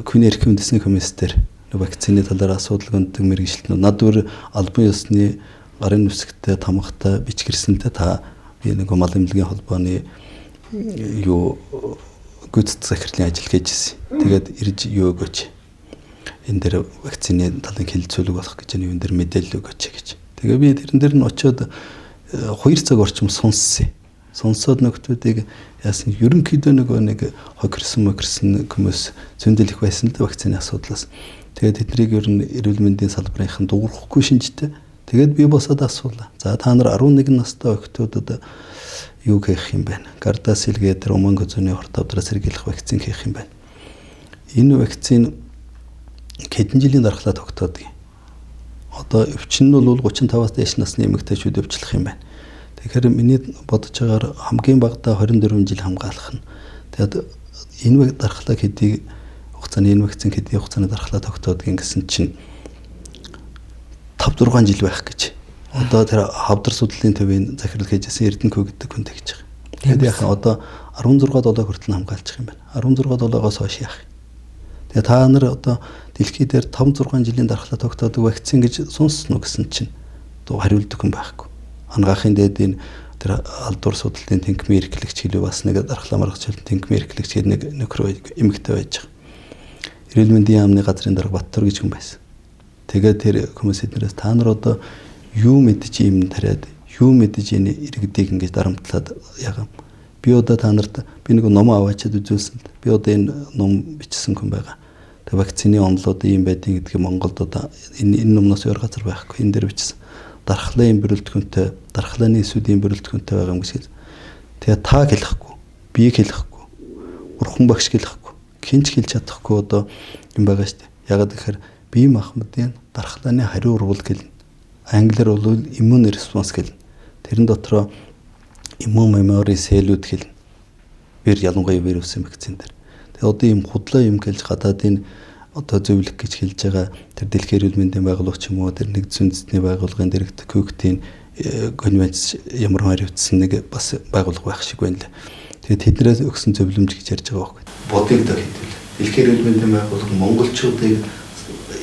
хүний эрх үндэсний комиссээр вакцины талаар асуудал гүндэг мэргэжилтнүүд над бүр албан ёсны гарын нүсгтэй тамгатай бичгэрсэнтэй та би нэг мал эмнэлгийн холбооны юу гүйцэтгэх захирлын ажил хийжсэн. Тэгээд ирж юу өгөөч. Энэ дээр вакцины талын хэлэлцүүлэг болох гэж энэ юм дээр мэдээлэл өгөөч гэж. Тэгээ би тэрэн дээр нь очиод 2 цаг орчим сонссон. Сонсоод нөхдүүдийг яасан ерөнхийдөө нэг хогэрсэн хүмүүс зөндөл их байсан л да вакцины асуудлаас. Тэгээд тэднийг ер нь эрүүл мэндийн салбарынхан дуурахгүй шинжтэй. Тэгээд би босоод асуулаа. За та нар 11 настай охтуудад юу хийх юм бэ? Gardasil гэдэг уман гүзний хорт авдраас сэргийлэх вакцин хийх юм байна. Энэ вакцин хэдэн жилийн дархлаа тогтоодог. Одоо өвчин нь бол 35-аас дээш насны эмэгтэйчүүд өвчлөх юм байна. Тэгэхээр миний бодож байгаагаар хамгийн багадаа 24 жил хамгаалах нь. Тэгээд энэ дархлааг хэдий хугацааны энэ вакцин хэдий хугацааны дархлаа тогтоодгийн гэсэн чинь 5-6 жил байх гэж. Одоо тэр хавдар судлалын төвийн захирал хийжсэн Эрдэнэкөө гэдэг хүн тэгж байгаа. Тэгээд яхаа одоо 16-7 хүртэл хамгаалчих юм байна. 16-7-оос хойш яах. Тэгээ та нар одоо дэлхий дээр 5-6 жилийн дархлаа тогтоодог вакцин гэж сонссноо гэсэн чинь хариулдаг хүн байхгүй. Ангаахын дээд энэ тэр алдуур судлалын тэнхимийн эрхлэгч хэлээ бас нэг дархлаа маргацлын тэнхимийн эрхлэгч гэдэг нэг нөхөр эмэгтэй байж байгаа. Эрүүл мэндийн яамны газрын дарга Баттур гэж хүн байсан. Тэгээд тэр хүмүүс эднээс та нар одоо юу мэдэж юм тариад юу мэдэж энэ иргэдийг ингэж дарамтлаад яагам. Би одоо та нарт би нэг ном аваачаад үзүүлсэн. Би одоо энэ ном бичсэн хүн байгаа. Тэгээд вакцины онолууд ийм байдгийг гэдгийг Монголд одоо энэ номноос өөр газар байхгүй. Энэ дээр бичсэн. Дархлааны бүрэлдэхүүнтэй, дархлааны эсүүдийн бүрэлдэхүүнтэй байгаа юм гэж. Тэгээ та хэлэхгүй, би хэлэхгүй, урхан багш хэлэхгүй, хинч хэлж чадахгүй одоо юм байгаа шүү дээ. Ягаад гэхээр бие махбодын дархлааны хариу урвал гэлнэ. Англиар бол immune response гэлнэ. Тэрэн дотроо immune memory cell-үүд гэлнэ. Бэр ялангуяа вирусын вакцин дээр. Тэгээ одоо ийм худлаа юм гэлж гадаадын одоо зөвлөх гэж хэлж байгаа тэр дэлхийн эрүүл мэндийн байгууллага ч юм уу тэр нэг зүүн үндэсний байгууллагын дэргэд Көөктийн конвенц ямар хариуцсан нэг бас байгууллага байх шиг байна л. Тэгээд тэднээс өгсөн зөвлөмж гэж ярьж байгаа байхгүй. Бодыг да хэвэл дэлхийн эрүүл мэндийн байгууллага монголчуудыг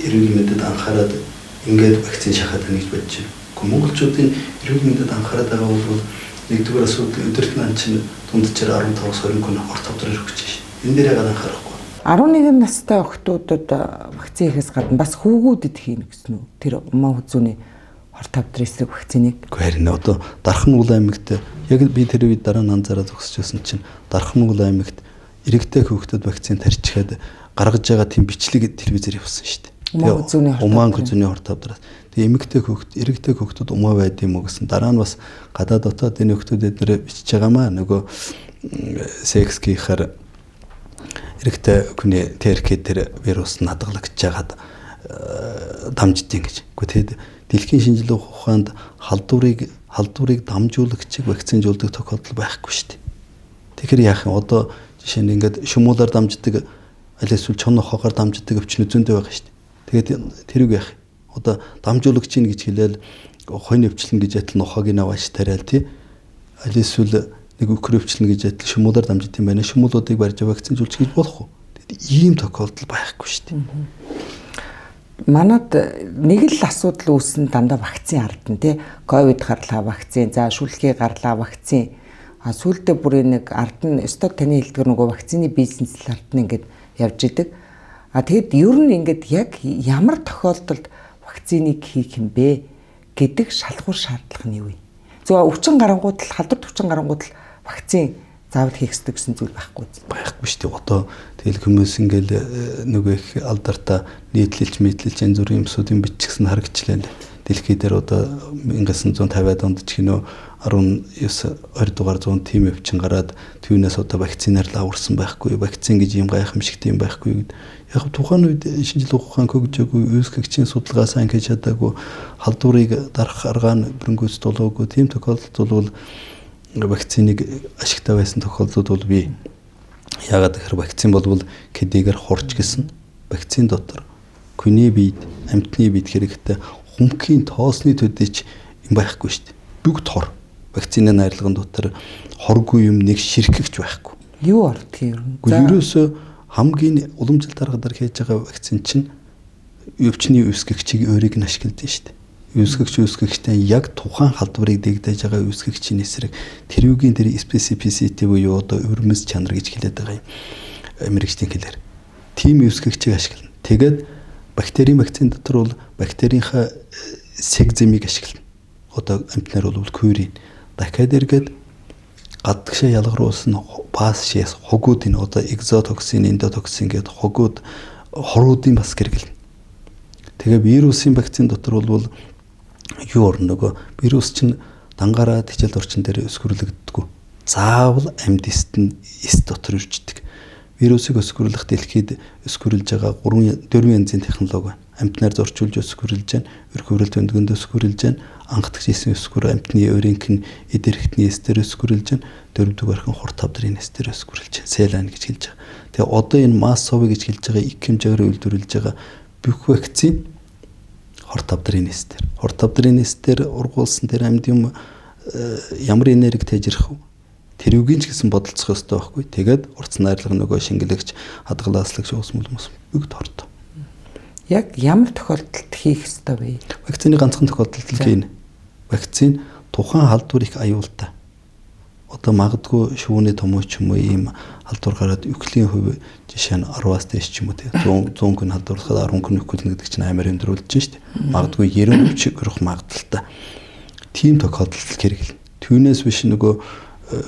эрүүл мэндэд анхаарал ингээд вакцин шахаад байна гэж бодож байна. Гэхдээ монголчуудын эрүүл мэндэд анхаарал байгаа бол нэгдүгээр асуудал өдөрт нь чинь дундчаар 15-20 хүн орт тавдраар өгч шээ. Энэ дээр яагаад анхаарахгүй? 11 настай охтуудад вакцин хийхээс гадна бас хүүгүүдэд хийнэ гэсэн үү? Тэр умаа хүзүүний хорт тавдрын эсрэг вакциныг. Харин одоо Дархан Уул аймагт яг би тэр үед дараа нь анзаараад зогсож байсан чинь Дархан Уул аймагт эрэгтэй хүүхдэд вакцин тарьчихад гаргаж байгаа тийм бичлэг телевизээр явуулсан шүү дээ. Умаа хүзүүний хорт тавдраас. Тэгээ эмэгтэй хүүхд, эрэгтэй хүүхдэд умаа байд юм уу гэсэн. Дараа нь бас гадаад дотоод энэ хүүхдүүд эднэр бичиж байгаамаа нөгөө секс хийхээр эрэгтэй хүний ТРК тэр вирус надгалагдж байгаад дамждیں۔ гэж. Гэхдээ дэлхийн шинжилгээ ухаанд халдварыг дамжуулагчийг вакцинжуулдаг тохиолдол байхгүй шүү дээ. Тэгэхээр яах юм одоо жишээ нь ингээд шумуулаар дамждаг аль эсвэл чон нохоогоор дамждаг өвчин зөндөө байгаа шүү дээ. Тэгээд тэрийг яах юм? Одоо дамжуулагч ийн гэж хэлээл хонь өвчлөн гэж ятл нохоог нь аваач тариал тий. Аль эсвэл нэг укрепчлэн гэж адил шумуулаар дамжиж юм байна. Шумуулуудыг барьж вакцинжуулж хийж болох уу? Тэгэд ийм тохиолдол байхгүй шүү дээ. Манад нэг л асуудал үүснэ дандаа вакцин ардна тий. Ковид гарлаа вакцин, за шүлхий гарлаа вакцин. Сүүлдээ бүр нэг ардна өстой таны хэлдгэр нөгөө вакцины бизнес л ардна ингээд явж идэг. Тэгэд ер нь ингээд яг ямар тохиолдолд вакциныг хийх юм бэ гэдэг шалгуур шаардлага нь юу вэ? Зөв өвчин гарангууд л халдварт өвчин гарангууд л вакцин заавал хийх ёстой гэсэн зүйл байхгүй үү? Байхгүй шүү дээ. Одоо тэгэл хүмүүс ингээл нөгөө их алдартай нийтлэлч янз бүрийн юмсуудын бичгсэн харагчлаа л. Дэлхий дээр одоо 1950-аад онд ч гинөө 19-20 дугаар 100 тим өвчин гараад түүнээс одоо вакцинаар л аварсан байхгүй. Вакцин гэж юм гайхамшигт юм байхгүй гэд. Яг тухайн үед шинжлэх ухаан хөгжөөгүй, үүсгэгчийн судалгаа сайн хийж чадаагүй, халдварыг дарах арга нь брэнгүүс дулуугүй тийм тохиолдолд бол вакциныг ашигтай байсан тохиолдлууд бол бий. Яагаад гэхээр вакцин болвол кэдэгээр хурж гисэн. Вакцин дотор хүний биед, амьтны биед хэрэгтэй хүмхийн тоосны төдийч юм байхгүй шүү дээ. Бүгд хор. Вакцины найрлагын дотор хоргүй юм нэг ширхэгч байхгүй. Юу ордгийг юм? Ерөөсөө хамгийн уламжлалт аргадар хийж байгаа вакцин чинь өвчний үүсгэгчийг өөрийг нь ашигладаг шүү дээ. Үүсгэгчтэй яг тухайн халдварыг дэгдэж байгаа үүсгэгчийн эсрэг тэрүүгийн тэр specificity буюу одоо өрмөс чанар гэж хэлээд байгаа юм. Мэргэжлийн хэлээр. Тим үүсгэгчийг ашиглана. Тэгээд бактерийн вакцин дотор бол бактерийнхаа сегземийг ашиглана. Одоо амтнаар бол кюрин. Дахиад эргээд гадагшаа ялгаруулсан баас шээс хогууд энэ одоо экзотоксин, эндотоксин гэдэг хогууд хоруудын бас гэргэлнэ. Тэгээ вирусын вакцин дотор бол юу орно нөгөө вирус чинь дангаараа тэжээлт орчин дээр өсгөрлөгддөг. Заавал амьд эст дотор үрждэг. Вирусыг өсгөрлөх дэлхийд өсгөрлж байгаа 4 янзын технологи байна. Амьтнаар зорчуулж өсгөрлж байна, өрхөврөл төндгөнд өсгөрлж байна, анхдагч эсийн өсгөр амьтны өрийнх нь эдэрхтний эстээр өсгөрлж байна, 4-р архин хурд тавдрын эстээр өсгөрлж байна. Селайн гэж хэлж байгаа. Тэгээ одоо энэ массови гэж хэлж байгаа их хэмжээгээр үйлдвэрлэж байгаа бүх вакцин хурд тавдрын эстээр. Хурд тавдрын эстээр ургуулсан тэр амьд юм ямар энерги тежрэх вэ? Тэрүүгийн ч гэсэн бодолцох ёстой байхгүй. Тэгээд урт найрлага нөгөө шингэлэгч, хадгалааслагч уус мүлмөс бүгд хорт. Яг ямар тохиолдолд хийх ёстой вэ? Вакцины ганцхан тохиолдолд л хийн. Вакцин тухайн халдвар их аюултай. Одоо магадгүй шүүний томоо ч юм уу ийм халдвар гараад өклийн хувь жишээ нь 10-аас дээш ч юм уу 100 хүн халдварлахад 10 хүн өкөлнө гэдэг чинь амар өндрүүлж шүү дээ. Магадгүй 90 ч өрөх магадaltaй. Тийм тохиолдолд хэрэглэнэ. Түүнээс биш нөгөө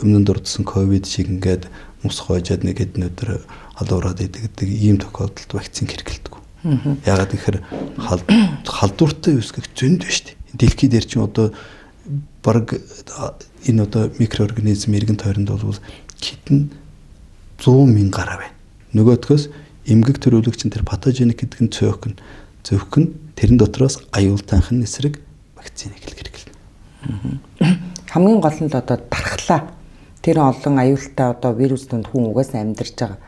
өмнө нь дурдсан ковид шиг ингээд мус хоожаад нэг хэдэн өдөр халуураад идэг ийм тохиолдолд вакцин хэрэглэдэг. Яагаад гэхээр халдвартай үүсгэх зөнд байна шүү дээ. Дэлхий дээр чинь одоо баг энэ одоо микроорганизм эргэн тойронд бол хитэн 100,000 гараа байна. Нөгөөдгөөс эмгэг төрүүлэгч тэр патогеник гэдэг нь зөвхөн тэрэн дотроос аюултайхан эсрэг вакциныг хэрэглэнэ. Хамгийн гол нь л одоо дархлаа. Тэр олон аюултай одоо вирус донд хүн угаасаа амьдарч байгаа.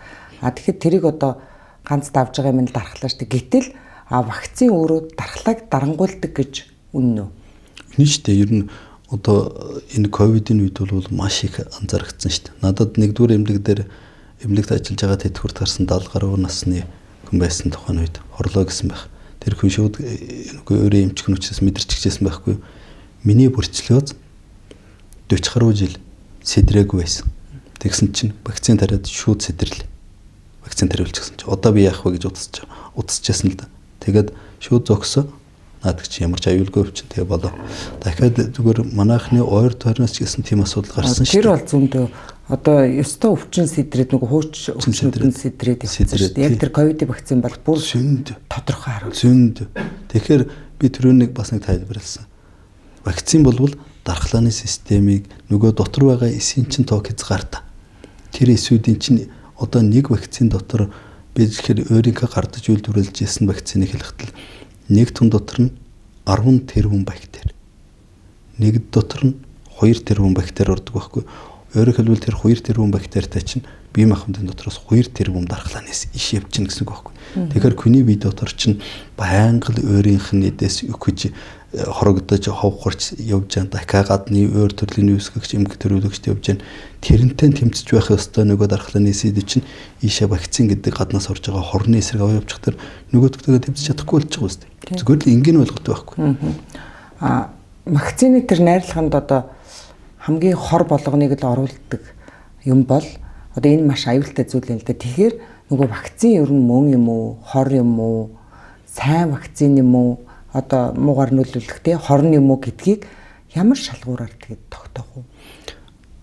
Тэгэхээр тэрийг одоо ганц давж байгаа юм л дархлаа шүү дээ. Гэтэл вакцин өөрөө дархлааг дарангуйлдаг гэж үнэн үү? Үнэн шүү дээ. Ер нь одоо энэ ковидын үед бол маш их анзаарэгдсэн шүү дээ. Надад нэгдүгээр эмнэлэгт ажиллаж байгаа тэтгэврт гарсан 70 гаруй насны хүн байсан тухайн үед хорлоо гэсэн байх. Тэр хүн шууд өөрөө эмчгэн учраас мэдэрч гिचсэн байхгүй. Миний бүрчлөөз 40 гаруй жил сэдрээгүй байсан. Тэгсэн чинь вакцин тариад шууд сэдэрлээ. Вакцин тариулчихсан чинь одоо би яах вэ гэж удасчихсан л да. Тэгээд шууд зогсоо. Наад чи ямар ч аюулгүй өвчин тэгээ болоо. Дахиад зүгээр манайхны ойр тойрноос ч гэсэн тийм асуудал гарсан шүү дээ. Тэр бол зөндөө одоо ёстой өвчин сэдрээд нөгөө хууч өвчнүүд нь сэдрээд явчихсан шүү дээ. Яг тэр ковидын вакцин бол бүр тодорхой харуул. Зөнд. Тэгэхээр би түрүүнийг бас нэг тайлбарласан. Вакцин болвол дархлааны системийг нөгөө дотор байгаа эсийн чин ток хязгаартай. Тэр эсүүдийн чинь одоо нэг вакцин дотор бид тэгэхээр өөрийнхөө гардаж үйлдвэрлэж ирсэн вакциныг хэлэхдээ нэг тун дотор нь 10 тэрбум бактери. Нэг дотор нь 2 тэрбум бактери ордог байхгүй. Өөрөөр хэлбэл тэр 2 тэрбум бактеритай чинь бие махбодын дотроос 2 тэрбум дархлаанаас иш явчихна гэсэн үг байхгүй. Тэгэхээр хүний бие дотор чинь байнга л өөрийнх нь эдээс өгөж хорогдож ховхорч явж байгаа дахиад гадны өөр төрлийн үүсгэгч эмгэг төрүүлэгчд явж байгаа тэрнтэй тэмцэж байх ёстой нөгөө дархлааны эсэд чинь ийшээ вакцин гэдэг гаднаас орж байгаа хорны эсрэг аваа явчих тэр нөгөөдгөө тэмцэж чадахгүй болчих юм шүү дээ. Зүгээр л энгийн ойлгодог байхгүй. Вакцины тэр найрлаганд одоо хамгийн хор болгоныг л оруулдаг юм бол одоо энэ маш аюултай зүйл юм л да. Тэгэхээр нөгөө вакцин ер нь мөн юм уу, хор юм уу, сайн вакцин юм уу, одоо муугар нөлөөлөх те хорн юм уу гэдгийг ямар шалгуураар тэгээд тогтоох вэ?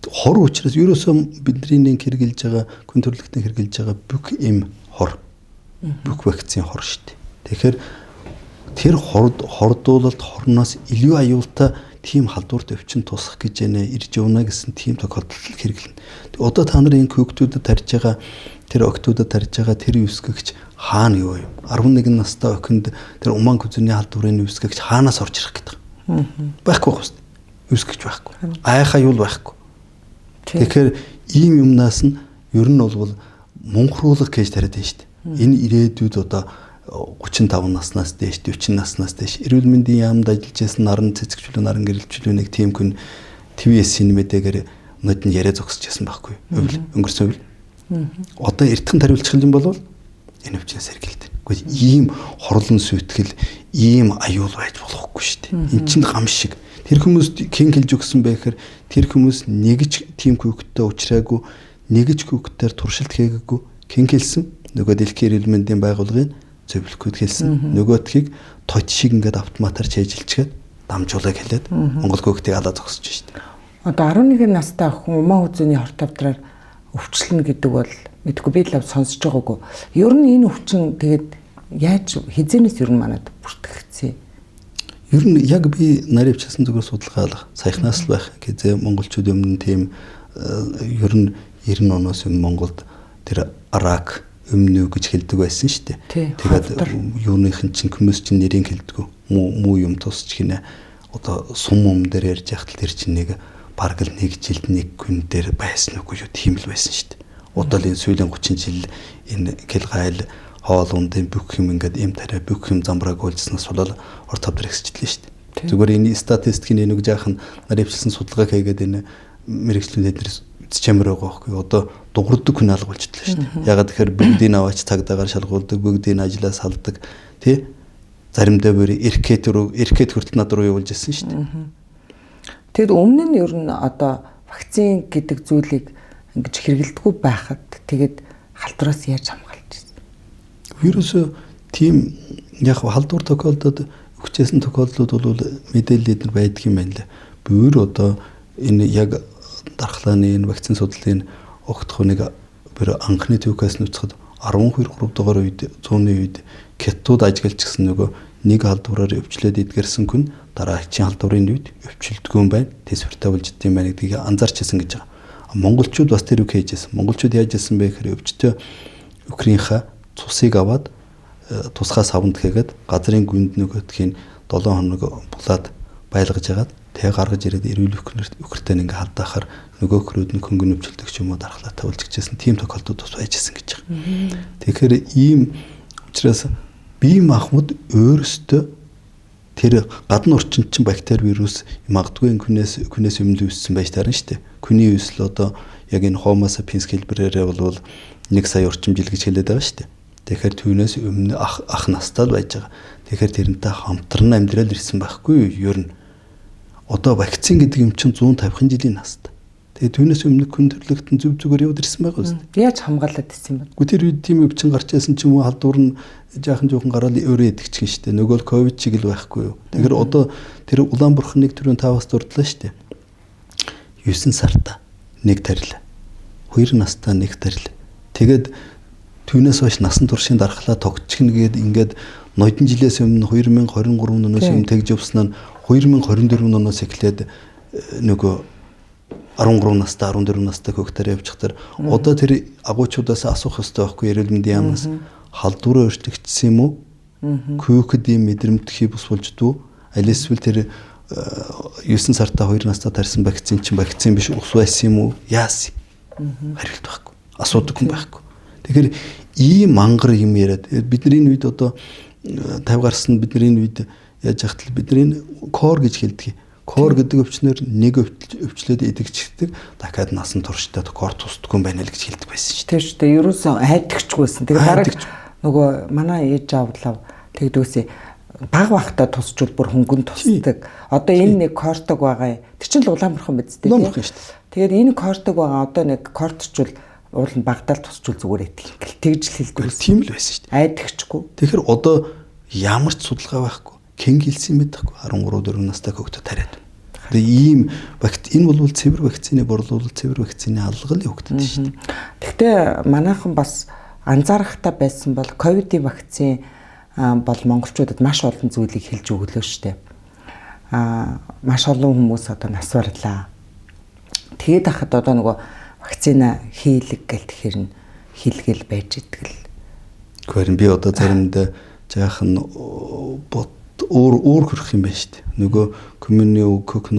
Хор учраас ерөөсөө бидний нэг хэрэгжилж байгаа хүн төрөлхтөн хэрэгжилж байгаа бүх эм хор. Бүх вакцин хор шүү дээ. Тэгэхээр тэр хордуулалт хорноос илүү аюултай тийм халдварт өвчин тусах гэж ирж явна гэсэн тийм тохиолдол хэрэглэнэ. Одоо та нарын энэ хүүхдүүдэд тарьж байгаа тэр октодод тарьж байгаа тэр үсгэгч хаана юу юм? 11 настай охинд тэр уман күзний халдварын үсгэгч хаанаас орж ирэх гэдэг. Байхгүй байх үстэй. Үсгэгч байхгүй. Айхаа юул байхгүй. Тэгэхээр ийм юмнаас нь ер нь бол мунхруулах гэж тариад байна шүү дээ. Энэ ирээдүйд одоо 35 наснаас дээш 40 наснаас дээш эрүүл мэндийн яамд ажиллаж байсан наран цэцэгчлүү наран гэрэлтчлүүнийг тийм хүн ТВС-ийн мэдээгээр өнөөдөр яриа зогсож байсан байхгүй өнгөрсөн үйл. Одоо эртхэн тариулчих юм бол энэ өвчнөөс сэргийлдэг. Гэхдээ ийм хорлон сүйтгэл ийм аюул байж болохгүй шүү дээ. Энд чинь гам шиг. Тэр хүмүүс хэн хэлж өгсөн бэ гэхээр тэр хүмүүс нэгж тийм хүүхдтэй уулзраагүй, нэгж хүүхдээр туршилт хийгээгүй хэн хэлсэн? Нөгөө дэлхийн эрүүл мэндийн байгууллагын зөвлөхөд хэлсэн. Нөгөөдхийг тот шиг ингээд автоматар чэйжилчгээд дамжуулаад хэлээд Монгол хүүхдийг алаа зогсож шүү дээ. Одоо 11 настай охин умаа үзүүний хорт авдраар өвчлөн гэдэг бол мэдгүй би л сонсож байгаагүй. Ер нь энэ өвчин тэгээд яаж хизэнээс ер нь манад бүртгэгдсэн? Ер нь яг би наривчсан зүгээр судалгаалах саяхнаас л байх гэзээ монголчууд өмнө тийм ер нь 90 оноос өмнө Монголд тэр рак өмнө гэж хэлдэг байсан шүү дээ. Тэгээд юуныхын чинь хүмүүс чинь нэрийг хэлдэг. Муу юм тусч гинэ. Одоо сум дээр ярьж яхад тэр чинь нэг бараг л нэг жилд нэг хүн дээр байсан үгүй юу тийм л байсан шүү дээ. Одоо л энэ сүүлийн 30 жил энэ гэл гайл хоол ундын бүх юм ингээд эм тарай бүх юм замбрааг уулзснаас болол орт тавдар ихсчихлээ шүү дээ. Зүгээр энэ статистикийн нэг жаахан наривчилсан судалгаа хийгээд энэ мэрэгчлүүд эднэрс чамэр байгаа байхгүй. Одоо дугурдаг хүн алга болчихлоо шүү дээ. Ягаад тэгэхээр бүгдийг аваач цагдаагаар шалгуулдаг, бүгдийг ажлаас салдаг, тий? Заримдаа бүр эркет хүртэл над руу явуулж ирсэн шүү дээ. Тэгэд өмнө нь ер нь одоо вакцин гэдэг зүйлийг ингэж хэрэглэдэггүй байхад тэгээд халдвараас яаж хамгаалж ирсэн? Ерөөсөө тийм яг халдвар тохиолдод өгчээсэн тохиолдлууд бол мэдээлэл эдгээр байдаг юм байна лээ. Бүр одоо энэ яг дархлааны энэ вакцин судлалын огтх нэг бүр анхны төвкээс нүцхэд 12 3 дугаар үед 100-ны үед кетууд ажиглажсэн нөгөө нэг халдвараар өвчлөөд эдгэрсэн хүн дараагийн халдварын үед өвчлөлтгүй юм байна. Тэсвэртэй болж идэм байна гэдгийг анзаарч ирсэн гэж байгаа. Монголчууд бас тэр үг хийжсэн. Монголчууд яаж ирсэн бэ гэхээр өвчтөе Украинхаа цусыг аваад тусгай савнд хийгээд газрын гүнд нөгөөдхийн 7 хоног булаад байлгаж ягаад тэг гаргаж ирээд эрүүл өхөртэй ингээ халдаахаар нөгөө хөрөөд нь хөнгөн өвчлөлтөг ч юм уу дархлаатай уулзчихсан тийм тохиолдлууд бас байжсэн гэж байгаа. Тэгэхээр ийм учраас бие махбод өөрөөсөө тэр гадны орчинд чинь бактери вирус магадгүй хүнээс өмнө үүссэн байж таарна шүү дээ. Хүний үүсэл одоо яг энэ Homo sapiens хэлбэрээрээ бол 1 сая орчим жил гэж хэлээд байгаа шүү дээ. Тэгэхээр түүнээс өмнө ах настай л байж байгаа. Тэгэхээр тэрнтэй хамтран амьдрал ирсэн байхгүй юу? Ер нь одоо вакцин гэдэг юм чинь 150 жилийн настай. Тэгээ түүнээс өмнө хүн төрлөختөн зүв зүгээр явд ирсэн байгаа үст. Яаж хамгаалаад ирсэн бэ? Гү тэр үед тийм өвчин гарч байсан ч юм уу халдвар нь жоохон гараад өөрөө идэгч шүү дээ. Нөгөө ковид чиг л байхгүй юу. Тэгэхээр одоо тэр улаан бурхан нэг төрлийн таваас дурдлаа шүү дээ. 9 сарда нэг тарил. 2 настай нэг тарил. Тэгээд түүнээс хойш насан туршийн дархлаа тогтчихно гээд ингээд ноёдон жилээс өмнө 2023 оноос өмнө тэгж явсан нь 2024 оноос эхлээд нөгөө 13 настай 14 настай хүүхдээр явчихтар одоо тэр агуучуудаас асуух ёстой байхгүй эрүүл мэндийн яамнаас халдвараа өөрчлөгдсөн юм уу? Хүүхэд ийм мэдрэмтгий бус болж дүү? Аль эсвэл тэр 9 сартаа 2 настай тарьсан вакцин чинь вакцин биш ус байсан юм уу? Яасан? Хариулт байхгүй. Асуудаг хүн байхгүй. Тэгэхээр ийм мангар юм яриад бидний үед одоо 50 гарсан бидний үед яаж яхад бидний кор гэж хэлдэг. Кор гэдэг өвчнөр нэг өвчлөөд идэгчдэг. Дахиад насан туршдаа кор тусдаггүй байна л гэж хэлдэг байсан шүү. Тэр шүү дээ. Ерөөсөө айдагчгүйсэн. Тэгээ дараа нөгөө манай ээж аавлаа тэгдүүсээ баг багтаа тусчул бүр хөнгөн тусдаг. Одоо энэ нэг кортог байгаа. Тэр чинь л улаанбархан биз дээ. Улаанбархан шүү дээ. Тэгээд энэ кортог байгаа. Одоо нэг кортчул уул нь багтаал тусчул зүгээр итгэл. Тэгж л хэлдэг. Тийм л байсан шүү дээ. Айдагчгүй. Тэгэхээр одоо ямар ч судалгаа байхгүй. Хэн хэлсэн мэдэхгүй 13 4 настай хөвгөд тариад. Тэгээ ийм энэ бол цэвэр вакцины борлуулалт, цэвэр вакцины алгал явагддаг шүү дээ. Гэхдээ манайхан бас анзаарахтаа байсан бол ковидын вакцин бол монголчуудад маш олон зүйлийг хэлж өглөө шүү дээ. Маш олон хүмүүс одоо нас барлаа. Тэгээд хахад одоо нөгөө вакцина хийлэг гэл тэгэхээр нь хийлгэл байж итгэл. Гэхдээ би одоо заримдаа жаахан өөр хөрөх юм байна шүү дээ. Нөгөө коммуниук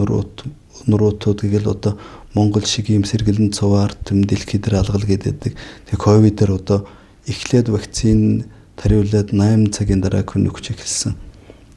нуруутууд гэл одоо Монгол шиг ийм сэргэлэн цуваар тэмдэглэх дээр алгал гэдэг. Тэгээ ковидээр одоо эхлээд вакцин тариулаад 8 цагийн дараа хүн өгч эхэлсэн.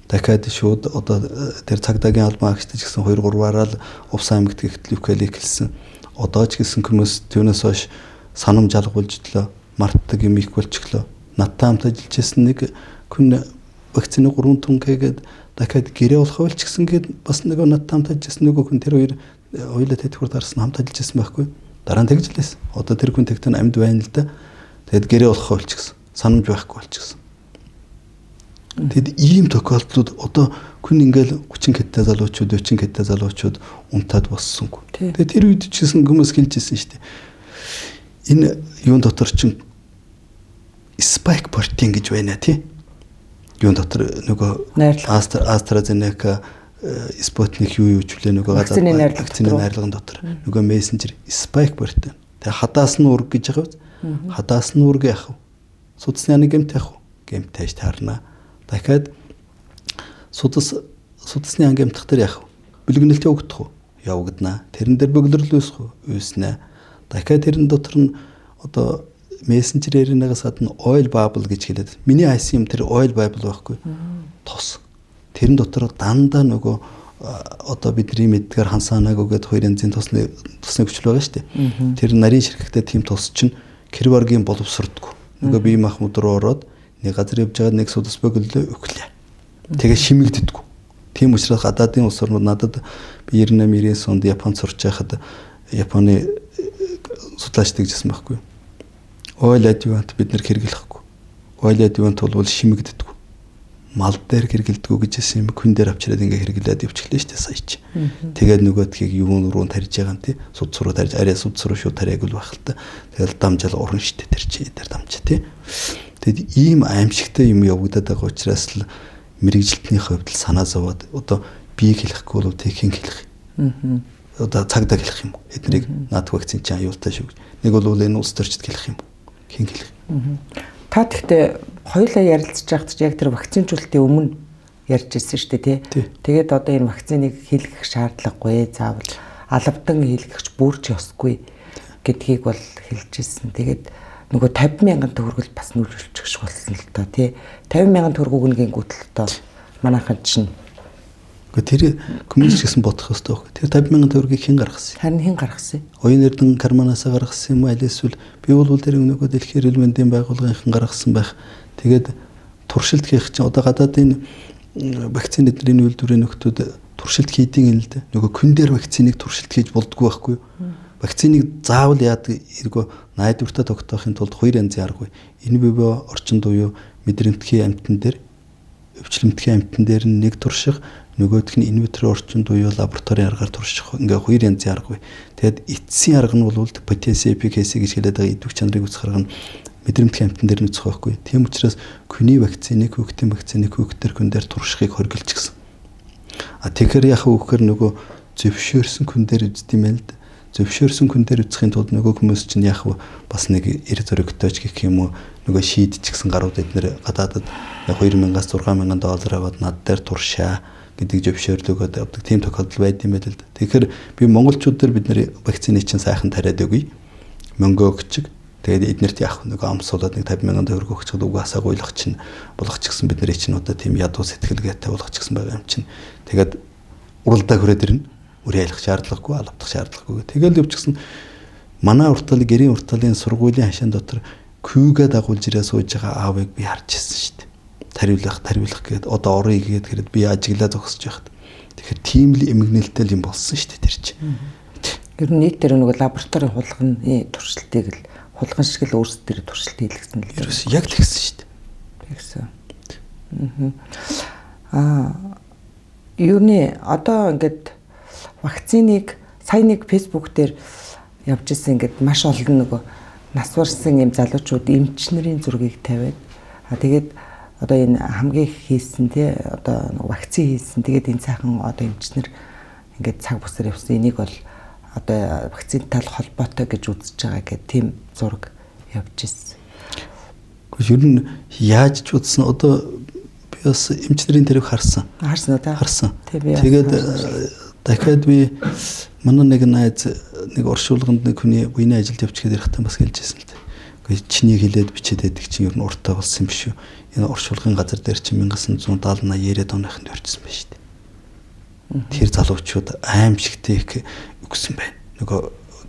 Дахиад шууд одоо тэр цагдаагийн албан агчтай ч гэсэн 2-3-аараа л Увс аймагт гэхтэл эхэлсэн. Одоо ч гэсэн хүмүүс түүнээс хойш санамж алгуулж өдлөө, мартдаг юм их болчихлоо. Надтай хамт ажиллаж байсан нэг хүн вакцины 3 түнхээгээд дахиад гэрээ болох ч гэсэн гээд бас нэг надтай хамт ажилласан нөгөө хүн тэр хоёулаа тэтгэвэр дарсан хамт ажиллаж байсан байхгүй. Дараа нь тэгж лээс. Одоо тэр хүн тэгтэн амьд байна л да. Тэгэд гэрээ болох ч гэсэн санамж байхгүй болчихсон. Тэгэд ийм тохиолдлууд одоо хүн ингээл 30 кт залуучууд 40 кт залуучууд унтаад боссонгүй. Тэгээд тэр үед ч гэсэн хүмүүс хэлжсэн шүү дээ. Энэ юун дотор чинь спайк протеин гэж байна тий. Юун дотор нөгөө AstraZeneca Sputnik юу ч үлээ нөгөө газар вакцины найрлагын дотор нөгөө мессенжер спайк протеин. Тэгээ хадаас нь үрг гэж байгаа биз? Хадаас нь үрг яах вэ? Судасны гэмт яах вэ? Гэмт тааш таарна. Дахиад судасны гэмтх төр яах вэ? Бэлгэнэлт явагдах уу? Явагдана. Тэрэн дээр бөглөрл үүсэх үү? Үүснэ. Дахиад тэрэн дотор нь одоо мессенжерээр нэгээс гадна oil bubble гэж хэлээд. Миний хайсан юм тэр oil bubble байхгүй. Тос. Тэрэн дотор дандаа нөгөө одоо бидний мэдгээр хансаанаг өгөөд хоёр янзын тосны хүчил байгаа шүү дээ. Тэр нарийн ширхэгтэй тийм тос чинь кирваргийн боловсрдгоо. Нөгөө бие махбод руу ороод нэг газар явж байгаа нэг судас бөглөө өглөө. Тэгээ шимэгддэггүй. Тийм учраас гадаадын улс орнууд надад би 98-90 онд Японд сурч байхад Японы судлаачтай гэжсэн байхгүй. Oil adjuvant бид нэр хэрэглэхгүй. Oil adjuvant бол шимэгддэггүй. Мал дээр хэрэгэлдэггүй гэжсэн юм хүн дээр авчираад ингээ хэрэглээд явчихлаа шүү дээ сая чи. Тэгээд нөгөөдхийг юун руу тарьж байгаа юм тий. Суд суруу тарьж арай суд суруу шүү тарьяг л байх л та. Тэгэл дамжаал уран шүү дээ тэр чи дээр дамж тий. Тэгэд ийм аимшигтай юм явагдаад байгаа учраас л мэрэгжилтний хувьд л санаа зовоод одоо биеийг хэлэхгүй бол техник хэлэх. Одоо цагдаа хэлэх юм. Эднийг наад вакцин чинь аюултай шүү. Нэг бол энэ улс төрчд хэлэх юм. Хин хэлэх. Та тэгтээ хоёулаа ярилцж байхад яг тэр вакцинжуулалтын өмнө ярьж ирсэн шүү дээ тий. Тэгээд одоо энэ вакциныг хийлгэх шаардлагагүй заавал алавдан хийлгэгч бүрч ёсгүй гэдгийг бол хэлж ирсэн. Тэгээд нөгөө 50,000 төгрөгөл бас нүүлүүлчих шиг болсон л доо тий. 50,000 төгрөг өгнгийн гүтэлтөө манайхан чинь. Тэр коммунист гэсэн бодох хэрэгтэй байхгүй. Тэр 50,000 төгрөгийг хэн гаргасан? Харин хэн гаргасан? Оюун эрдэн карманаас гаргасан юм уу? Аль эсвэл би бол тэр нөгөө дэлхийн эрүүл мэндийн байгууллагын гаргасан байх. Тэгээд туршилт хийх чинь одоо гадаадын вакцины эдний үйлдвэрийн нөхдүүд туршилт хийдэг юм л да. Нөгөө күн дээр вакциныг туршилт хийж болдгоо байхгүй. Вакциныг заавал яадаг эргөө найдвартай тогтоохын тулд хоёр янзын аргагүй. Энэ бивэ орчинд буюу мэдрэмтгий амтан дээр, өвчлөмтгий амтан дээр нэг турших, нөгөөх нь инвитро орчинд буюу лабораторийн аргаар турших. Ингээ хоёр янзын аргагүй. Тэгэд эцсийн арга нь бол потенциал эффикаси гэж хэлээд байгаа идэвх чанарыг үзэх арга нь мэдрэмтгий амтан дээр нүцэх байхгүй. Тийм учраас хүний вакциныг хүүхдийн вакциныг хүүхдэр хүн дээр туршихыг хоригдж гисэн. Тэгэхээр яг хүүхээр нөгөө зөвшөөрсөн хүн дээр үзд юм л да. Зөвшөөрсөн хүн дээр үзэхийн тулд нөгөө хүмүүс чинь яг бас нэг эр зөрөгтэйч гэх юм уу нөгөө шийдчихсэн гарууд эднэр гадаадад 2000-аас 6,000 доллар аваад над дээр туршаа гэдэг зөвшөөрлөгөөд авдаг тийм тохиолдол байд юм байл л да. Тэгэхээр би монголчууд дээр бид нэр вакцины чинь сайхан тариад өгье. Мөнгө өгч Тэгээд эднэрт яах вэ? Нэг амсуулаад нэг 50,000 төгрөг өгч чад угаасаа гуйлах чинь болгоч гэсэн бид нар чинь одоо тийм ядуу сэтгэлгээтэй болгоч гэсэн байгаа юм чинь. Тэгээд уралдаа хүрээд ирнэ. Үрээ ялах шаардлагагүй, алавдах шаардлагагүй. Тэгэл явчихсан манай уртал гэрийн урталын сургуулийн хашаан дотор күйгээ дагуулж ирээ сууж байгаа аавыг би харж ирсэн шүү дээ. Тариулах гээд одоо орё игээд гэрэд би ажиглаа зогсож байхад. Тэгэхээр тийм л эмгэнэлтэй юм болсон шүү дээ тэр чинь. Ер нь нийтээр нэг лабораторийн хулганы туршилтыг л хулган шиг л өөрсдөө туршилт хийлгэсэн л дээ. Яг тэгсэн шүү дээ. Тэгсэн. Юуны одоо ингээд вакциныг сая нэг фэйсбүүк дээр явж ирсэн ингээд маш олон нөгөө нас барсан юм залуучууд эмч нарын зургийг тавиад тэгээд одоо энэ хамгийн хийсэн те одоо вакцин хийсэн тэгээд энэ сайхан одоо эмчнэр ингээд цаг бусаар явсан энийг бол одоо вакцинтай холбоотой гэж үзэж байгаа гэх тийм зураг явж ирсэн. Ер нь яаж ч үзсэн одоо би бас эмчнэрийн тэрийг харсан. Харсан уу та? Харсан. Тэгээд дахиад би манай нэг найз нэг оршуулганд нэг хүний буйны ажилд явчихад ирэхтэн бас хэлжсэн л дээ. Гэхдээ чиний хэлээд бичээд байдаг чинь ер нь уртаа болсон юм биш үү? Энэ оршуулгын газар дээр чинь 1970 80-90 оныхнд өрчсөн байна шүү дээ. Тэр залуучууд аимшигтэй их өгсөн байна. Нөгөө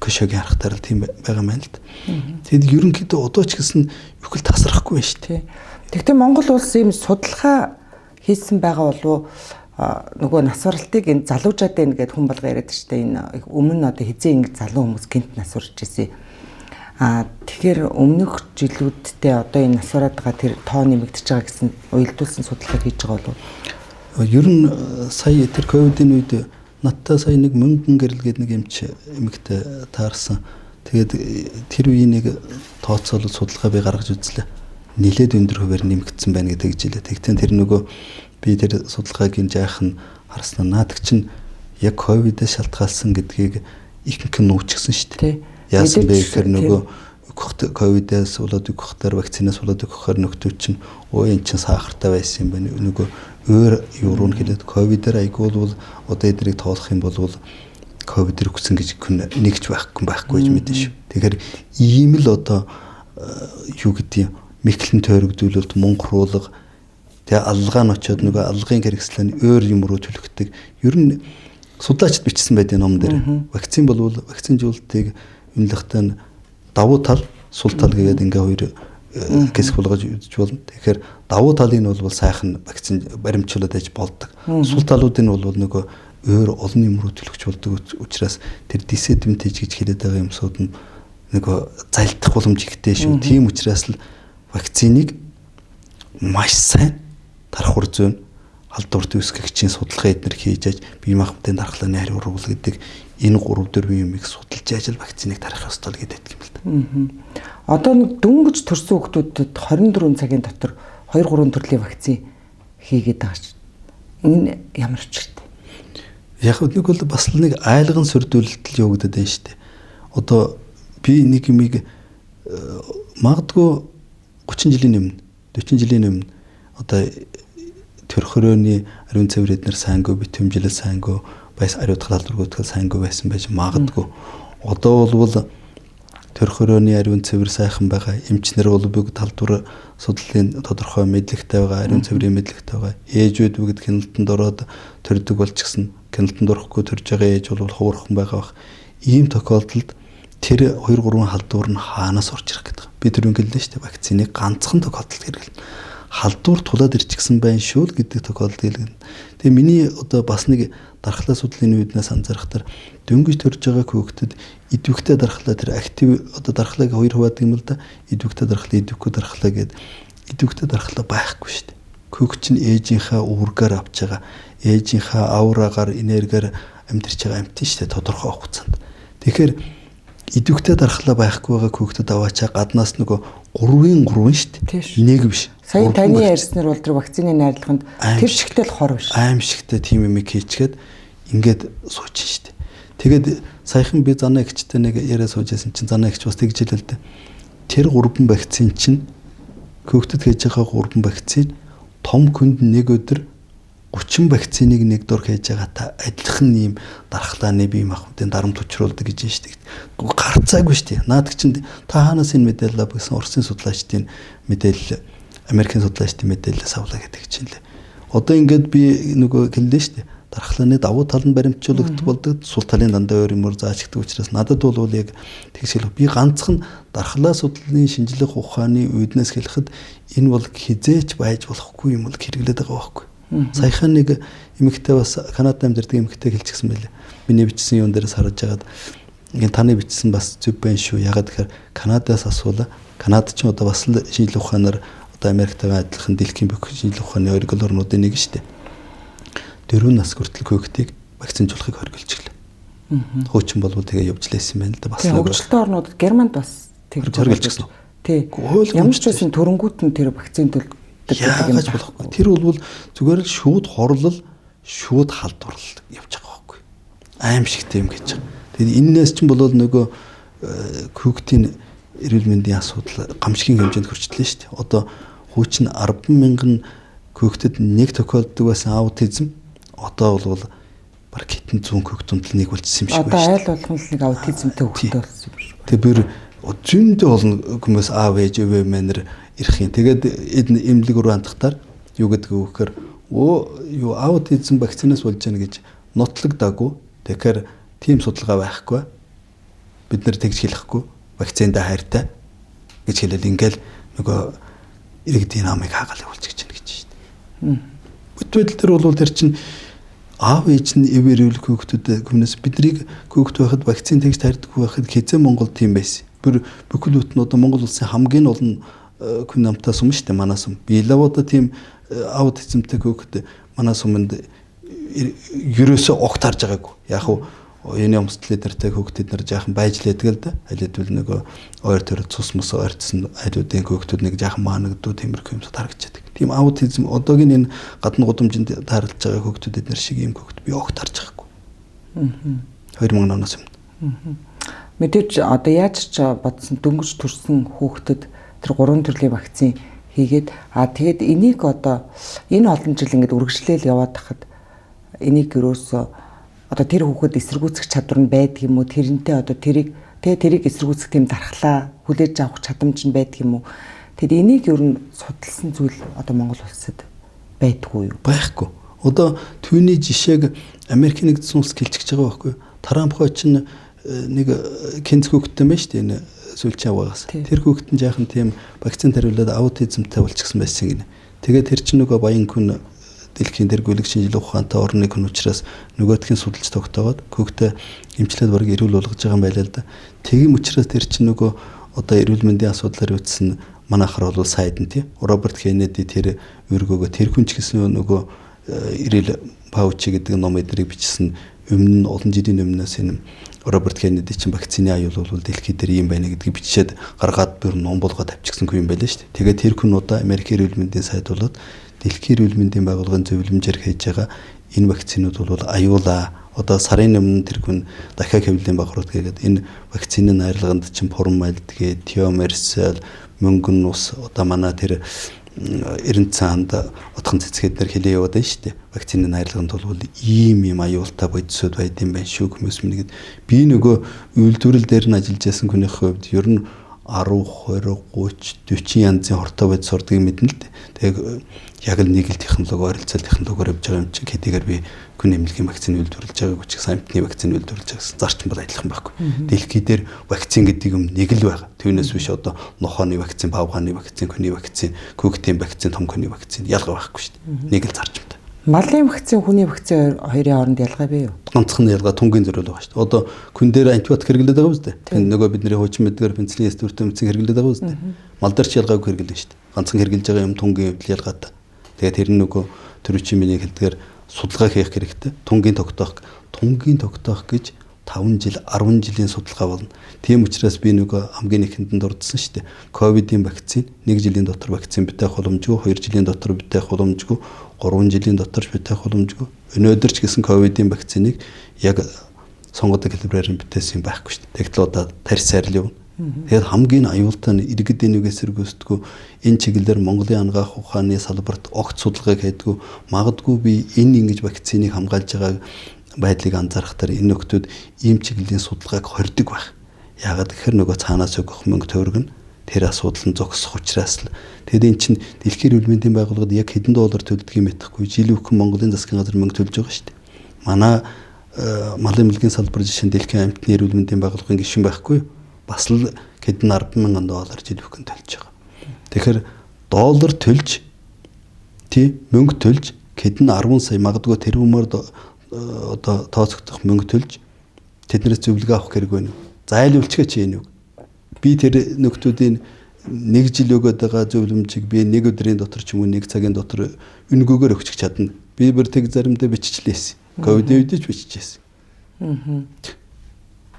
Кошогийн харахтаар л тийм байгаа маань л. Тэгэд ерөнхийдөө одоо ч гэсэн их л тасрахгүй байна шүү дээ. Тэгтээ Монгол улс ийм судалгаа хийсэн байгаа болов нөгөө насварлтыг энэ залуужаад байна гэд хүн болго яриад штэ энэ өмнө одоо хизээ ингэ залуу хүмүүс гинт насварч ирсэн. Тэгэхээр өмнөх жилүүдтэй одоо энэ насвараад байгаа тэр тоо нэмэгдэж байгаа гэсэн уялдуулсан судалгаа хийж байгаа болов. Ер нь сая тэр ковидын үед надтай сая нэг мөнгөн гэрэл гээд нэг эмч эмэгтэй таарсан. Тэгээд тэр үеийн нэг тооцоолол судалгаа би гаргаж үзлээ. Нилээд өндөр хуваар нэмэгдсэн байна гэдэг жилээ. Тэгтээ тэр нөгөө би тэр судалгааг жаахан харснаа наадаг чинь яг ковидээс шалтгаалсан гэдгийг ихэнх нь нүүчгсэн шүү дээ. Яасан бэ гэхээр нөгөө ковидээс болоод өгөхтөр вакцинаас болоод өгөхөр нөхдөө чинь эн чинь сахартай байсан юм байна. Нөгөө өөр юуруу хэлээд ковидээр айгуул бол одоо эдрийг тоолох юм бол ковидэр өгсөн гэж нэгч байхгүй гэж мэдэн шүү. Тэгэхээр ийм л одоо юу гэдэг юм мэхлэн тойрогдуулалт мунхруулга тэгээ аллагаа нь очиод нөгөө аллагын хэрэгслэн өөр юм руу төлөхдөг. Ер нь судлаачд бичсэн байдаг ном дээр. Вакцин болвол вакцинжуулалтыг үнэлэхдээ давуу тал, сул тал гэдэг ингээ хоёр хэсэг болгож үзэж болно. Тэгэхээр давуу талыг нь бол сайхан вакцин баримтжуулаад аж болдог. Сул талуудыг нь бол нөгөө өөр олон юм руу төлөвч болдог учраас тэр disadvantage гэж хэлээд байгаа юмсууд нь нөгөө залдах боломж ихтэй шүү. Тийм учраас л вакциныг маш сайн тархвар зөөн халдварт үүсгэгчийн судалгаа эднэр хийж аж бие махбодын дархлааны хариу урвал гэдэг энэ 3-4 юмыг судалж ажил вакциныг тарах ёстой л гэдэг юм л да. Одоо нэг дөнгөж төрсэн хүүхдүүдэд 24 цагийн дотор 2-3 төрлийн вакцин хийгээд байгаа ч энэ ямар учиртай? Яг нэг бол бас л нэг айлгын сөрдүүлэлт л явагдаад байна шүү дээ. Одоо би нэг юмыг магадгүй 30 жилийн өмнө 40 жилийн өмнө одоо төрх өрөөний ариун цэвэр эднэр сайнгүй битэмжлэл сайнгүй байс ариутгал халдваргуудгал сайнгүй байсан байж магадгүй. Одоо бол төрх өрөөний ариун цэвэр сайхан байгаа. Эмчнэр бол бүгд халдвар судлалын тодорхой мэдлэгтэй байгаа, ариун цэврийн мэдлэгтэй байгаа. Ээжүүд бүгд хяналтанд ороод төрдөг болчихсон. Хяналтанд орохгүй төрж байгаа ээж бол хуурхан байгаа бах. Ийм тохиолдолд тэр 2-3 халдвар нь хаанаас орж ирэх гэдэг. Би тэр үнгэллээ шүү дээ. Вакциныг ганцхан тохиолдолд хэрэглэнэ. Халдвар тулаад ирчихсэн байх шүү л гэдэг тохиолдол хэлгэн. Тэгээ миний одоо бас нэг дархлаа судлалын үеднээс анзаарахтар дөнгөж төрж байгаа хүүхдэд идэвхтэй дархлаа тэр актив одоо дархлааг хоёр хуваадаг юм л да. Идэвхтэй дархлаа, идэвхгүй дархлаа гэдэг идэвхтэй дархлаа байхгүй шүү дээ. Хүүхд чинь ээжийнхээ уургаар авч байгаа, ээжийнхээ аурагаар, энергиар амьдарч байгаа амьтан шүү дээ тодорхой хугацаанд. Тэгэхээр идэвхтэй дархлаа байхгүй байгаа хүүхдэд аваачаа гаднаас нөгөө 3-3 шүү дээ. Нэг биш. Сая таны ярьснаар бол тэр вакцины найрлаганд тэр шигтэй л хор биш. Аимшигтэй тийм юм хийчихэд ингээд сууж штэ. Тэгээд саяхан би занаа гिचтэй нэг яриа суужсэн чинь занаа гिच бас тэгж хэлээ л дээ. Тэр 3 вакцин чинь хүүхдэд хийж байгаа 3 вакцин том хүнд нэг өдөр 30 вакциныг нэг дор хийж байгаа та адилхан ийм дархлааны бие махбодын дарамт учруулдаг гэж байна шүү дээ. Гарцаагүй шүү дээ. Наад чинь та хаанаас энэ мэдээлэл авах гэсэн Оросын судлаачдын мэдээлэл, Америкийн судлаачдын мэдээлэлээс авлаа гэдэг чинь лээ. Одоо ингээд би нөгөө хэллээ шүү дээ. Дархлааны давуу тал нь баримтжуулагддаг болдог, сул талын дандаа өөр юмор заачдаг учраас надад бол яг тэгшэл би ганцхан дархлаа судлалын шинжлэх ухааны үүднээс хэлэхэд энэ бол хизээч байж болохгүй юм бол хэрэглээд байгаа байхгүй. Саяхан нэг эмэгтэй бас Канадад амьдардаг эмэгтэй хэлчихсэн байлээ. Миний бичсэн юм дээрээс харж байгаад ингээд таны бичсэн бас зөв байна шүү. Ягаад гэхээр Канадаас асуула. Канад ч одоо бас л шинжлэх ухаанаар одоо Америктайгаа адилхан дэлхийн бүх шинжлэх ухааны оргил орнуудын нэг шүү дээ. 4 нас хүртэл көөгтийг вакцинжуулахыг хориглочихлоо. Хуучин болов тэгээ явж лээсэн байна л да. Бас хөгжилтэй орнуудад Германд бас тэгж хориглочихсон. Тий. Ямар ч байсан төрөнгүүт нь тэр вакцин төлдөг юм байж болохгүй. Тэр бол зүгээр л шууд хорлол, шууд халдварлал явж байгаа байхгүй. Аимшигтэй юм гэж байгаа. Тэгээд энээс ч болол нөгөө көөгтийн эрүүл мэндийн асуудал гамшигын хэмжээнд хүрчлээ шүү дээ. Одоо хуучин 10,000 көөгтөд нэг тохиолддог байсан аутизм одоо бол баг хитэн 100 көөгтөнд нэг болчихсон юм шиг байна. Одоо айл болгон л нэг аутизмтэй хөлтэй болсон юм шиг. Тэгээ бүр зөндөө олон хүмүүс аав ээж өвөө мэнэр ирэх юм. Тэгээд эмнэлэг рүү хандахтаар юу гэдэг вэ гэхээр юу аутизм вакцинаас болж яана гэж нотлогдаагүй. Тэгэхээр тийм судалгаа байхгүй. Бид нэр тэгж хэлэхгүй. Вакциндаа хайртай гэж хэлэл ингээл нөгөө иргэдийн намыг хаагаал явуулж гэж байна гэж шүү дээ. Бүтээл төр бол тэр чинь аав ээж нь эвэрүүл хүүхдүүд хүмүүст биднийг хүүхд байхад вакцин тэгж тарьдаг байхад хязээ Монгол тийм байсан. Бүхэл бүтэн одоо Монгол улсын хамгийн олон хүн намтаас юм шүү дээ манаас юм. Билавода тийм аутизмтай хүүхд манаас өмнө ерөөсөө огт харж байгаагүй. Яг уу энэ өмсдлээ дэртэй хүүхдэд нар жаахан байжлээдэг л да. Алидвэл нөгөө ойр төр цус мос ойрцсон айдуудын хүүхдүүд нэг жаахан маанагдуу тиймэрхүү юмсад харагддаг. Тийм аутизм одоогийн энэ гадны гудамжинд тааралж байгаа хүүхдүүдэд нар шиг юм хүүхд би огт харж байгаагүй. 2000 оноос өмнө. Мэдээж одоо яаж ч бодсон дөнгөж төрсэн хүүхдэд тэр 3 төрлийн вакцин хийгээд тэгээд энийг одоо энэ олон жил ингээд үргэлжлээл яваад тахад энийг ерөөсөө одоо тэр хүүхэд эсэргүүцэх чадвар нь байдаг юм уу? Тэрнтэй одоо тэрийг эсэргүүцэх тийм дархлаа хүлээж авах чадамж нь байдаг юм уу? Тэгэд энийг ер нь судалсан зүйл одоо Монгол улсад байдгүй юу? Байхгүй. Одоо түүний жишээг Америкийн нэгдсэн улс хэлчихэж байгаа байхгүй юу? Трамп чинь нэг Кенз хүүхэдтэй байна шүү дээ энэ сүүлчийн аваагаас. Тэр хүүхэд нь жаахан тийм вакцин тариулаад аутизмтай болчихсон байсан гинэ. Тэгээд тэр чинь нөгөө баян хүн дэлхийн тэргүүлэг шинжилгээ ухаантай орны хүн учраас нөгөөдхийн судалж тогтоогоод хүүхдээ эмчлээд бараг эрүүл болгож байгаа юм байлаа л да. Тийм учраас тэр чинь нөгөө одоо эрүүл мэндийн асуудлаар үүссэн манайхаар бол сайд нь тий Роберт Кеннеди тэр өргөөгөө тэр хүн ч гэсэн нөгөө Ирэл Паучи гэдэг ном эдрийг бичсэн өмнө нь олон жилийн өмнөөс энэ Роберт Кеннеди чинь вакцины аюул бол дэлхийд дээр юм байна гэдгийг бичээд гаргаад бүр ном болгоод авчихсан хүн юм байлаа шүү дээ. Тэгээд тэр хүн одоо Америк эрүүл мэндийн сайд болоод дэлхийн эрүүл мэндийн байгууллагын зөвлөмжээр хийж байгаа энэ вакцинууд бол аюулаа. Одоо сарын өмнө тэр хүн дахиад хэвлэлийн бахарууд гээд энэ вакцины найрлаганд чинь формальдгээд тиомерсэл мөнгөн ус одоо манай тэр эрен цаанд отхон цэцгээд нэр хэлээ яваад байна шүү дээ. Вакцины найрлаганд бол ийм аюултай бодисууд байд юм байна шүү хүмүүс минь гээд би нөгөө үйлдвэрлэл дээр нь ажиллаж байсан хүнийх хувьд ер нь 10, 20, 30, 40 янзын хортой бодис сурдгийг мэднэ л дээ. Тэгээ яг л нэг л технологи ойролцоол технологиор явж байгаа юм чинь хэдийгээр би хүн эмнэлгийн вакцины үйлдвэрлэж байгааг ч гэсэн амтны вакцины үйлдвэрлэж байгаас зарчим бол адилхан байхгүй. Дэлхий дээр вакцин гэдэг юм нэг л байгаа. Түүнээс биш одоо нохооны вакцин, бавгааны вакцин, хүний вакцин, хүүхдийн вакцин, том хүний вакцин ялгаа байхгүй шүү дээ. Нэг л зарчимтай. Малын вакцин, хүний вакцин хоёрын хооронд ялгаа бий юу? Ганцхан ялгаа түнгийн зориул байгаа шүү дээ. Одоо хүн дээр антибиотик хэрэглээд байгаа үстэй. Тэр нөгөө бидний хуучин мэдгээр пенцилин эсвэртэй мэдсэн хэрэглээд байгаа үстэй. Мал дээр ч ялгаагүй хэрэглэн шүү дээ. Ганцхан хэрэглэж байгаа юм түнгийн хувьд ялгаатай. Тэгээд тэр нөгөө төрөвчийн миний хэлдгээр судалгаа хийх хэрэгтэй. Түнгийн тогтоох гэж 5 жил 10 жилийн судалгаа болно. Тийм учраас би нөгөө хамгийн ихэнд нь дурдсан шүү дээ. Ковидын вакцин 1 жилийн дотор вакцин битэх боломжгүй, 2 жилийн дотор битэх боломжгүй, 3 жилийн дотор битэх боломжгүй. Өнөөдөр ч гэсэн ковидын вакциныг яг сонгодог калибраар битээсэн юм байхгүй шүү дээ. Тэгтэл одоо тарьс сайрал явна. Тэгээд хамгийн аюултай нь иргэд энүүгээс сэргүүсдэггүй энэ чиглэлээр Монголын анагаах ухааны салбарт огт судалгааг хийдэггүй магадгүй би энэ ингэж вакциныг хамгаалж байгаа байдлыг анзаарахтаар энэ нөхдүүд ийм чиглэлийн судалгааг хордог байх. Яагаад гэхээр нөгөө цаанаас өгөх мөнгө төгрөг нь тэр асуудал нь зогсох учраас л тэгээд эн чинь дэлхийн эрүүл мэндийн байгууллагад яг хэдэн доллар төлдөг юм мэдэхгүй жил бүхэн Монголын засгийн газар мөнгө төлж байгаа шүү дээ. Манай малын эмнэлгийн салбар жишээ нь дэлхийн амтны эрүүл мэндийн байгууллагын гишүүн байхгүй бас л хэдэн 10,000 доллар жил бүхэн төлж байгаа. Тэгэхээр доллар төлж мөнгө төлж хэдэн 10 сая магадгүй тэрүүмээр одоо тооцогдох мөнгө төлж тэднээс зөвлөгөө авах хэрэг байна. Зайлуулчгаа чи энэ үг. Би тэр нөхдүүдийн 1 жил өгöd байгаа зөвлөмжийг би 1 өдрийн дотор ч юм уу 1 цагийн дотор өнгөөгөр өгчих чадна. Би бүр тэг заримдаа биччихлээсэн. Ковид үед ч биччихсэн.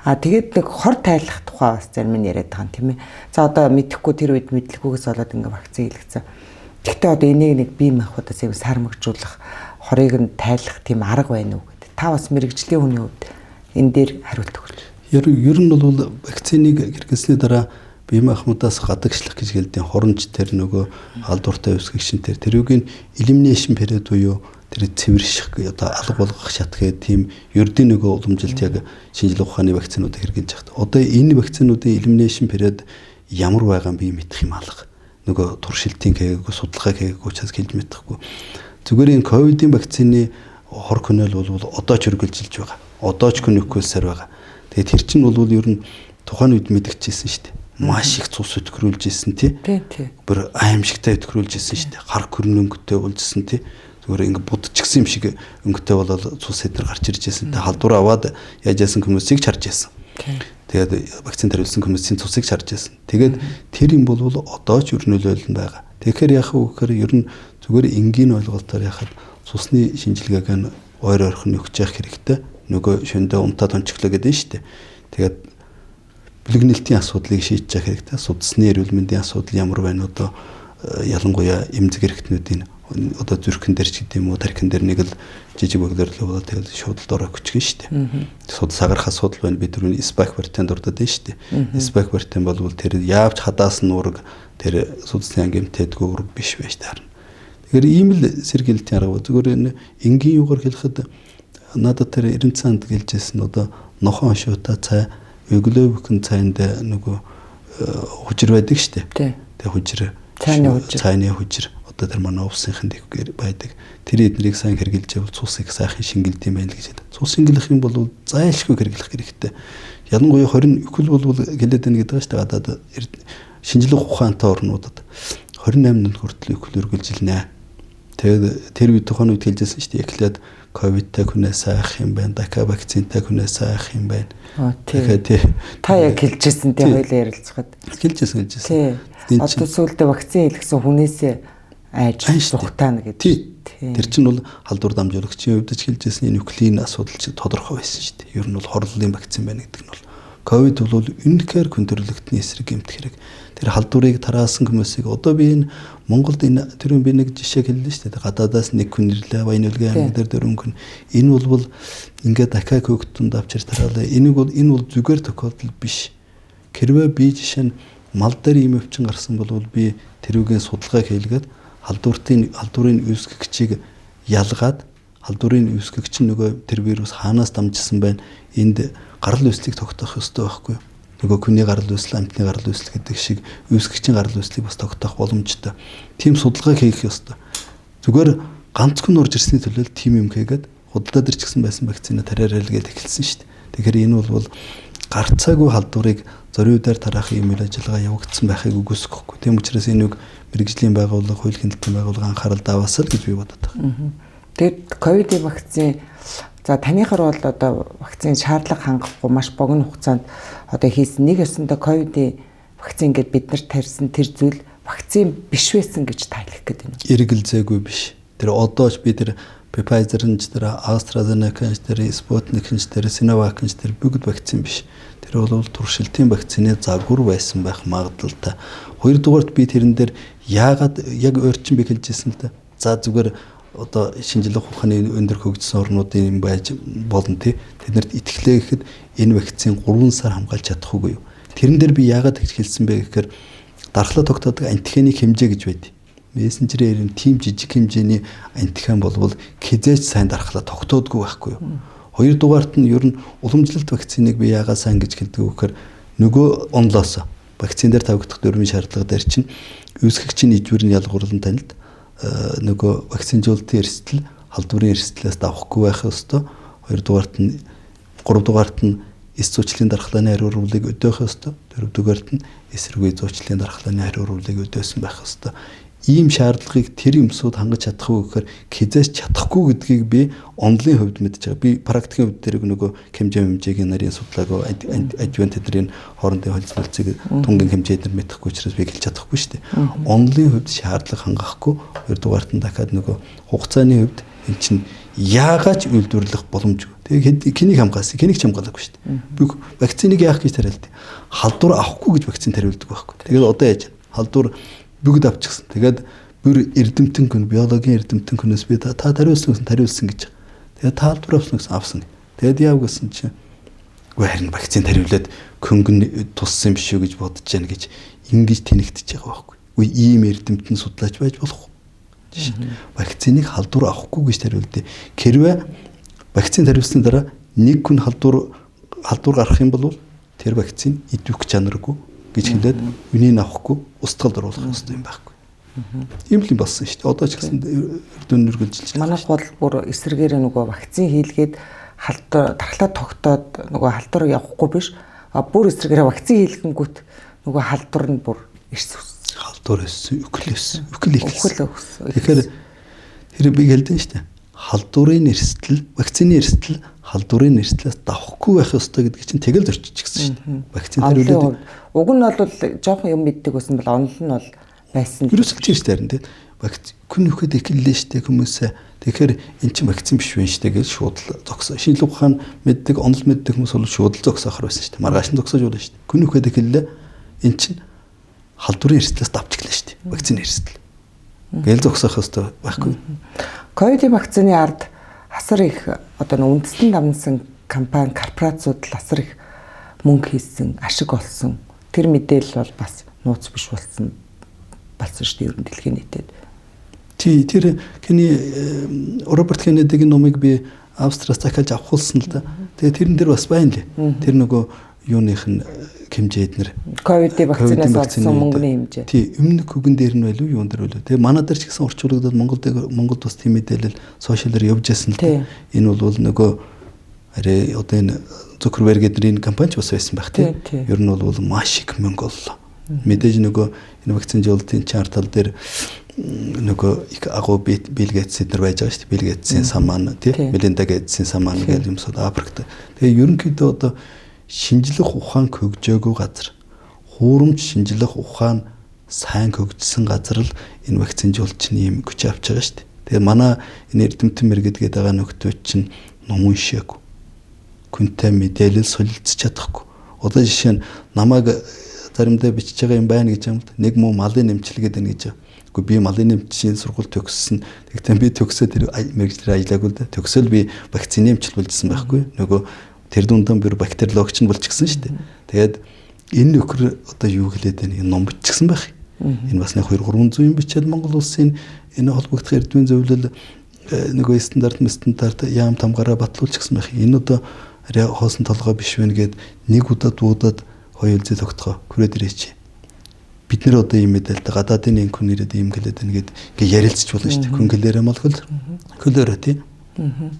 Тэгээд нэг хор тайлах тухай бас зарим нь яриад байгаа юм тийм ээ. За одоо мэдэхгүй тэр үед мэдлэгүйгээс болоод ингээ вакцин хийлгэсэн. Гэхдээ одоо энийг нэг бие махбодоос аяг сармагжуулах хорыг нь тайлах тийм арга байна уу гэдэг. Та бас мэрэгжлийн хүний хувьд энэ дээр хариулт өгөөч. Ер нь бол вакциныг хэрэглэсний дараа бие махбодоос гадагшлах гэж хэлдэг хоромж тэр нөгөө халдвартай үсгэгчин тэрүүгийн elimination period буюу тэр цэвэрших одоо алга болгох шат гэх тийм ердийн нөгөө уламжилт яг шинжилгээ ухааны вакцинууд хэрэгжилж байгаа. Одоо энэ вакцинуудын elimination period ямар байгаа юм би мэдэх юм алга. Нөгөө туршилтын гээгүү судалгаа гээгүү учраас хэлж мэдэхгүй. Зүгээр энэ ковидын вакцины хор хөнөөл бол одоо ч үргэлжилж байгаа. Одоо ч хөнөөхөөсөр байгаа. Тэгээд тэр чинь бол ер нь тухайн үед мэдгчээсэн шүү дээ. Маш их цус өтгөрүүлж исэн тий. Бүр аимшигтай өтгөрүүлж исэн шүү дээ. Хар хөрн өнгөтэй болжсэн тий. Зүгээр ингээ будчихсан юм шиг өнгөтэй болоод цус эдэр гарч ирж исэн. Тэгээд халдвар аваад яаж яасан хүмүүсийг чарж исэн. Тэгээд вакцин тариулсан хүмүүсийн цусыг чарж исэн. Тэгээд тэр юм бол одоо ч өрнөлөөлн байгаа. Тэгэхээр яах вэ гэхээр ер нь зүгээр энгийн ойлголтоор яхад цусны шинжилгээг нь ойр ойрхон өгч явах хэрэгтэй. Нөгөө шөндөө унтаа тончглоо гэдэг нь шүү дээ. Тэгээд бэлэгнэлтийн асуудлыг шийдэж явах хэрэгтэй. Судасны эрүүл мэндийн асуудал ямар байна одоо ялангуяа эмзэг эрхтнүүдийн одоо зүрхэн дээр ч гэдэм үү тархин дээр нэг л жижиг богдорлоо болоод тэгэл шууд дорой хүчгэн шүү дээ. Судас агарах асуудал байна. Бид түрүүний спайк вартен дурдаад байна шүү дээ. Спайк вартен бол тэр яавч хадаас нь ураг тэр судасны ангимтэйдгүй ураг биш байж таарна. Тэгэхээр ийм л сэргийлтийн арга. Зүгээр энэ энгийн юугаар хэлэхэд надад тэр 90 цаанд гэлжсэн одоо нохон хошуутай цай өглөө бүхэн цайнд нөгөө хужир байдаг шүү дээ. Тэгээ хужир цайны хужир одоо тэр манай увсынхын дэвгээр байдаг. Тэр эднэрийг сайн хэрглэж явал цусыг сайхан шингэлд юм байна гэж. Цус шингэлэх юм бол зайлшгүй хэрглэх хэрэгтэй. Ялангуяа 20 экул бол гэлээд байна гэдэг шүү дээ. Гадаад шинжилгээ ухаантай орнуудад 28-нд хүртэл экул үргэлжилнэ. Тэгээд тэр үед тухайн үед хэлжсэн шүү дээ. Эхлээд ковидтай хүнээс айх юм байна. Дака вакцинтай хүнээс айх юм байна. Тэгэхээр та яг хэлжсэн тий хоёлаа ярилцахад. Хэлжсэн. Одоо сүүлдээ вакцин хийлгсэн хүнээсээ айж сухтаана гэдэг. Тэр чинь бол халдвар дамжуулагчийн хувьд ч хэлжсэн нуклеин асуудал чи тодорхой байсан шүү дээ. Ер нь бол хорлолын вакцин байна гэдэг нь бол ковид бол үнэхээр хүндрэлтний эсрэг гэмт хэрэг. Тэр халдварыг тараасан хүмүүсийг одоо би энэ Монголд энэ тэрүүн би нэг жишээ хэллээ шүү дээ. Гадаадаас нэг хүн ирлээ, Баянүлгийн аймаг дээр дөрөнгөн. Энэ бол ингээд дахиад хөгтөнд авчир тараалаа. Энэ бол зүгээр тохиолдол биш. Хэрвээ би жишээ нь мал дээр ийм өвчин гарсан бол би тэрүүгийн судалгааг хийлгээд халдварын үүсгэгчийг ялгаад халдварын үүсгэгч нөгөө тэр вирус хаанаас дамжсан байна. Энд гарал үүслийг тогтоох ёстой байхгүй юу? Нөгөө хүний гарал үүсэл, амтны гарал үүсэл гэдэг шиг үүсгэгчийн гарал үүслийг бас тогтоох боломжтой. Тим судалгааг хийх ёстой. Зүгээр ганцхан орж ирсний төлөө тим юм хийгээд худалдаа дээр ч гэсэн байсан вакцина тариараа л гээд эхэлсэн шүү дээ. Тэгэхээр энэ бол гарцаагүй халдварыг зориудаар тараах юм үйл ажиллагаа явагдсан байхыг үгүйсэхгүй. Тийм учраас энэ үг мэрэгжлийн байгууллага, хууль хяналтын байгууллага анхаарал даваасаа л гэж би бодод байна. Тэгээд ковидын вакцин за таныхаар бол одоо вакцины шаардлага хангахгүй маш богино хугацаанд одоо хийсэн нэг ёсондоо ковидын вакцин гэдээ бид нарт тарьсан тэр зүйл вакцин биш байсан гэж тайлах гэдэг юм. Эргэлзээгүй биш. Тэр одоо ч би тэр Pfizer-ын ч тэр AstraZeneca-ын ч тэр Sputnik-ын ч тэр Sinovac-ын ч тэр бүгд вакцин биш. Тэр бол туршилтын вакцины загвар байсан байх магадлалтай. Хоёрдугаарт би тэрэн дээр яагаад яг өөрчлөн би хэлжсэн л да. За зүгээр одоо шинжилгээ ухааны өндөр хөгжсөн орнуудын юм байж болно тий. Тэднэрт итгэлээ гэхэд энэ вакцин 3 сар хамгаалж чадахгүй юу? Тэрэн дээр би яагаад гэж хэлсэн бэ гэхээр дархлаа тогтоодог антихений хэмжээ гэж байдаг. Мессенжерээр тийм жижиг хэмжээний антиген болвол хизээч сайн дархлаа тогтоодгүй байхгүй юу. Хоёрдугаарт нь ер нь уламжлалт вакциныг би яагаад сайн гэж хэлдэг вэ гэхээр нөгөө онлоос вакцин дээр тавигдах дөрвийн шаардлага дээр чинь үүсгэгчийн ижүүрийн ялгуурлан танилд нөгөө вакцинжуулалтын эрсдэл халдварын эрсдлээс давхгүй байх ёстой. Хоёрдугаарт нь гуравдугаарт нь эс зүйчлийн дархлааны хариуруулыг өдөөх ёстой. Дөрөвдүгээрт нь эсэргүй зүйчлийн дархлааны хариуруулыг өдөөсөн байх ёстой. Ийм шаардлагыг тэр юмсууд хангаж чадахгүй гэхээр хизээч чадахгүй гэдгийг би онлын хувьд мэдж байгаа. Би практикийн хувьд дээр нөгөө хэмжээгийн нарийн судлаагаа адвент тэдний хоорондын холцолцыг тунгийн хэмжээнд мэдэхгүй учраас би хэлж чадахгүй шүү дээ. Онлын хувьд шаардлага хангахгүй. Хоёрдугаарт нь дахиад нөгөө хугацааны хувьд эн чинь яагаад үйлдвэрлэх боломжгүй. Тэгээд хэнийг хамгаалсан? Хэнийг ч хамгаалаагүй шүү дээ. Би вакциныг яах гэж тариалт. Халдвар авахгүй гэж вакцин тариулдаг байхгүй. Тэгээд одоо яаж халдвар бүгд авчихсан. Тэгээд бүр эрдэмтэн хүн, биологийн эрдэмтэн хүнээс би та тариулсан гэж. Тэгээд та халдвар авсан. Тэгээд яав гэсэн чинь үгүй харин вакцин тариулаад хөнгөн туссан биш үү гэж бодож яана гэж ингэж тэнэгдэж байгаа байхгүй. Үгүй ийм эрдэмтэн судлаач байж болох уу? Вакциныг халдвар авахгүй гэж тариулдээ. Хэрвээ вакцин тариулсны дараа нэг хүн халдвар гарах юм бол тэр вакцин идэвх чанаргүй гэж хэлээд үнийг авахгүй устгалд оруулах хэрэгтэй юм байхгүй. Ийм л юм болсон шүү дээ. Одоо ч гэсэн эрдэнэ нэргэлжилж байна. Манайх бол бүр эсрэгээр нөгөө вакцин хийлгээд дархлаа тогтоод нөгөө халдвар явахгүй биш. Бүр эсрэгээр вакцин хийлгэнгүүт нөгөө халдвар нь бүр ирс үссэн. Халдвар өссөн, үхэл ихсэн. Тэгэхээр тэр би хэлдэг шүү дээ. Халдварын эрсдэл, вакцины эрсдэл халдварын эрсдлээс давхгүй байх ёстой гэдгийг чинь тэгэл зорччихсан шүү дээ. Вакцин тариулаад уг нь бол жоохон юм мэддэг байсан бол онол нь бол байсан. Вирусч шүү дээ харин тийм. Вакцин хүн нөхөд эхэллээ шүү дээ хүмүүсээ. Тэгэхээр эн чинь вакцин биш вэ шүү дээ гэж шууд л зогсоо. Шинжлэх ухаан мэддэг, онол мэддэг хүмүүс бол шууд л зогсоохор байсан шүү дээ. Маргааш нь зогсоож болно шүү дээ. Хүн нөхөд эхэллээ. Эн чинь халдварын эрсдлээс давчихлаа шүү дээ. Вакцины эрсдэл. Гэл зогсоох ёстой байхгүй. Ковидын вакцины ард асар их одоо үндэстэн дамнсан компани корпорациуд л асар их мөнгө хийсэн, ашиг олсон. Тэр мэдээлэл бол бас нууц биш болсон шүү дээ ер нь дэлхийн нийтэд. Тэр Кени Роберт Кеннедигийн номыг би Австриас дахиад авахулсан л да. Тэгээ тэрэн дээр бас байна лээ. Тэр нөгөө юуных нь хэмжээд нэр ковидын вакцинаас олсон мөнгөний хэмжээ. Тий, өмнөх үгэн дээр нь байлуу, юун дээр байлуу. Тэгээ манай дээр ч гэсэн орчуулагдаад Монголд бас тийм мэдээлэл сошиалээр явж байсан л да. Энэ бол нөгөө арай одоо энэ Zuckerberg-ийн компани ч бас байсан байх тий. Ер нь бол маш их мөнгө оллоо. Мэдээж нөгөө энэ вакцин жуултын чартал дээр нөгөө их агуу Билл Гейтс эднэр байж байгаа шүү дээ. Билл Гейтсийн саман тий, Мелинда Гейтсийн саман гэж юмсууд Африкт. Тэгээ ерөнхийдөө одоо шинжлэх ухаан хөгжөөгүй газар, хуурамч шинжлэх ухаан сайн хөгжсөн газар л энэ вакцин жуулчны юм хүч авч байгаа шүү дээ. Тэгээ манай энэ эрдэмтэн мэргэд гээд байгаа нөхдөө чинь ном уншаагүй. Күнтэй мэдээлэл солилцож чадахгүй. Одоо жишээ нь намайг заримдаа бичиж байгаа юм байна гэж юм л нэг муу малын нэмчилгээд байна гэж. Үгүй би малын нэмчийн сургууль төгссөн. Тэгтээ би төгсөө тэр мэргэжлэр ажиллаагүй л да. Төгсөөл би вакцины нэмчил болжсэн байхгүй. Нөгөө тэр дундаа бүр бактериологч нь болчихсон шүү дээ. Тэгээд энэ нөхөр одоо юу хэлээд байна? Ном бичсэн байх. Энэ бас нэг 200-300 юм бичээд Монгол улсын энэ холбогдох эрдмийн зөвлөл нөгөө стандарт яам тамгаараа батлуулчихсан байх. Энэ одоо арай хоосон толгой биш вэ гэд нэг удаад хоёр үлзий тогтгоо хүрээд ирээч. Бид нэр одоо ийм мэдээлэлтэй гадаадын нэг хүн ирээд ийм гэлээд байна гэд ингээ ярилцж болно шүү дээ. Хүн гэлээрээ мал хөлөөрөө тий.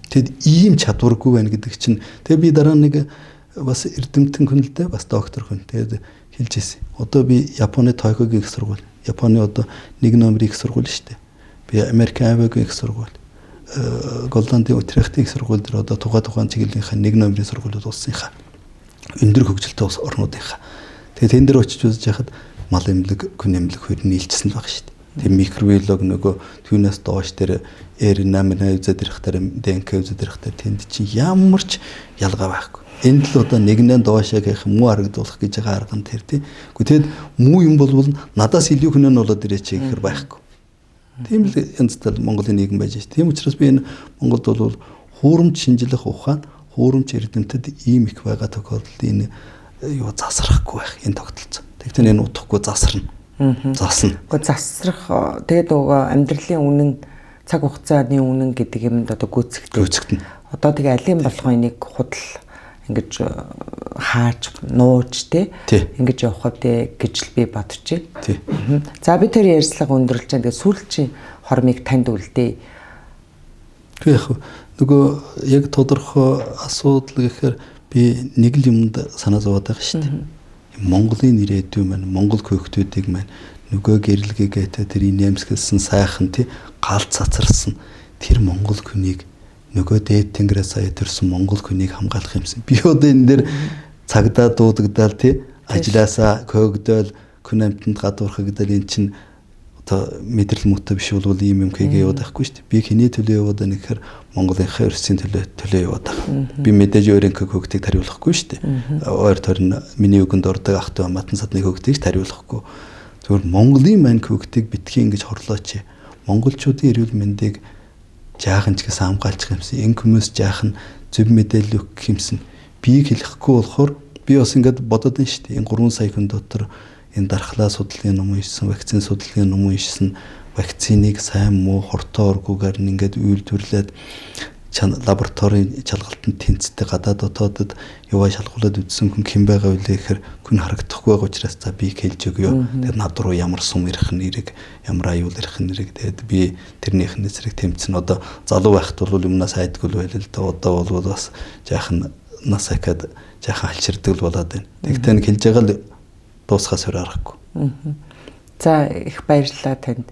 Тэгэд ийм чадваргүй байна гэдэг чинь тэгээ би дараа нэг бас эрдэмтэн хүн л дээ бас доктор хүн тэгээд хэлж ирсэн. Одоо би Японы Токиогийн их сургууль, Японы одоо нэг номерын их сургууль шүү дээ. Би Америкийн Авиагийн их сургууль, Голландын Утрехтийн их сургууль дээр одоо тухайн чиглэлийнхаа нэг номерын сургуулиуд улсынхаа өндөр хөгжилтэй орнуудынхаа. Тэгээд тэн дээр очиж үзэж яхад мал эмнэлэг, хүн эмнэлэг хоёр нийлжсэн л баг шүү дээ. Тэг микробиолог нөгөө түүнээс доош дээр R8 үзээд ирэх дээр ДНК үзээд ирэх дээр тэнд чинь ямар ч ялгаа байхгүй. Энд л одоо нэгнээ доошоо гэх муу харагдуулах гэж байгаа арга нь тэр тий. Гэхдээ тэгэд муу юм болвол надаас илүү хүн нь болоод ирээч гэхэр байхгүй. Тийм л янзтай Монголын нийгэм байж шүү. Тийм учраас би энэ Монголд бол хуурамч шинжлэх ухаан, хуурамч эрдэмтэд ийм их байгаа тохиолдолд энэ юу засрахгүй байх энэ тогтолцоо. Тэгтээ энэ утахгүй засарна. Заасна. Гэхдээ засрах тэгээд нөгөө амьдралын үнэн цаг хугацааны үнэн гэдэг юмд одоо гүйцэтгэв. Одоо тэгээ алийн болгоо энийг худал ингэж хаач нууж ингэж явах вэ гэж л би бодож байна. За би тэр ярьцлага өндөрлж байгаа. Тэгээ сүүлчийн хормыг танд үлдээ. Тэгээ яг нөгөө яг тодорхой асуудал гэхээр би нэг л юмд санаа зовоод байгаа шүү дээ. Монголын ирээдүйн маань монгол хөөхтүүдийг маань нөгөө гэрлэгээтэй тэр нэмсгэлсэн сайхан гал цацарсан тэр монгол хүнийг нөгөө дээд тэнгэрээс сая төрсэн монгол хүнийг хамгаалах юмсан. Би одоо энэ дээр цагдаа дуудагдаал ажилласаа көөгдөөл күн амтнд гадуурхагдал эн чин одоо мэдрэл мөтө биш бол ийм юм хийгээ яваад байхгүй шүү дээ. Би хэний төлөө яваад байна гэхээр Монголынхаа өрсөлийн төлөө яваад байгаа. Би мэдээж өөрийнхөө хөгтийг тариулахгүй шүү дээ. Ойр тойрны миний үгэнд ордог ах トゥ матан садны хөгтийг тариулахгүй. Зөвхөн Монголын маань хөгтийг битгий ингэж хорлооч. Монголчуудын эрүүл мэндийг жаахан ч гэсэн хамгаалчих юмсан. Энэ хүмүүс жаахан зөв мэдээлэл өгөх юмсан. Биийг хэлэхгүй болохоор би бас ингэж бодоод байна шүү дээ. Энэ 3 сая хүн дотор энэ дархлаа судалгын ном уншсан, вакцины судалгын ном уншсан, вакциныг сайн муу хурдан оргуугаар ингээд үйлдвэрлээд лабораторийн чалгалтанд тэнцдэг гадаад дотоодод яваа шалгуулад үзсэн хүн хэн байгаа вэ гэхээр хүн харагдахгүй байгаа учраас за би хэлж өгөө. Тэгээд над руу ямар сум ирэх нэрийг, ямар аюул ирэх нэрийг тэгээд би тэрнийхэн эсрэг тэмцэн. Одоо залуу байхад бол юмнаас айдгүй л байл л да. Одоо бол бас жаахан нас ахад жаахан алчирдаг л болоод байна. Тэгтээ нэг хэлж байгаа л дуусгаас өөр аргагүй. За их баярлалаа танд.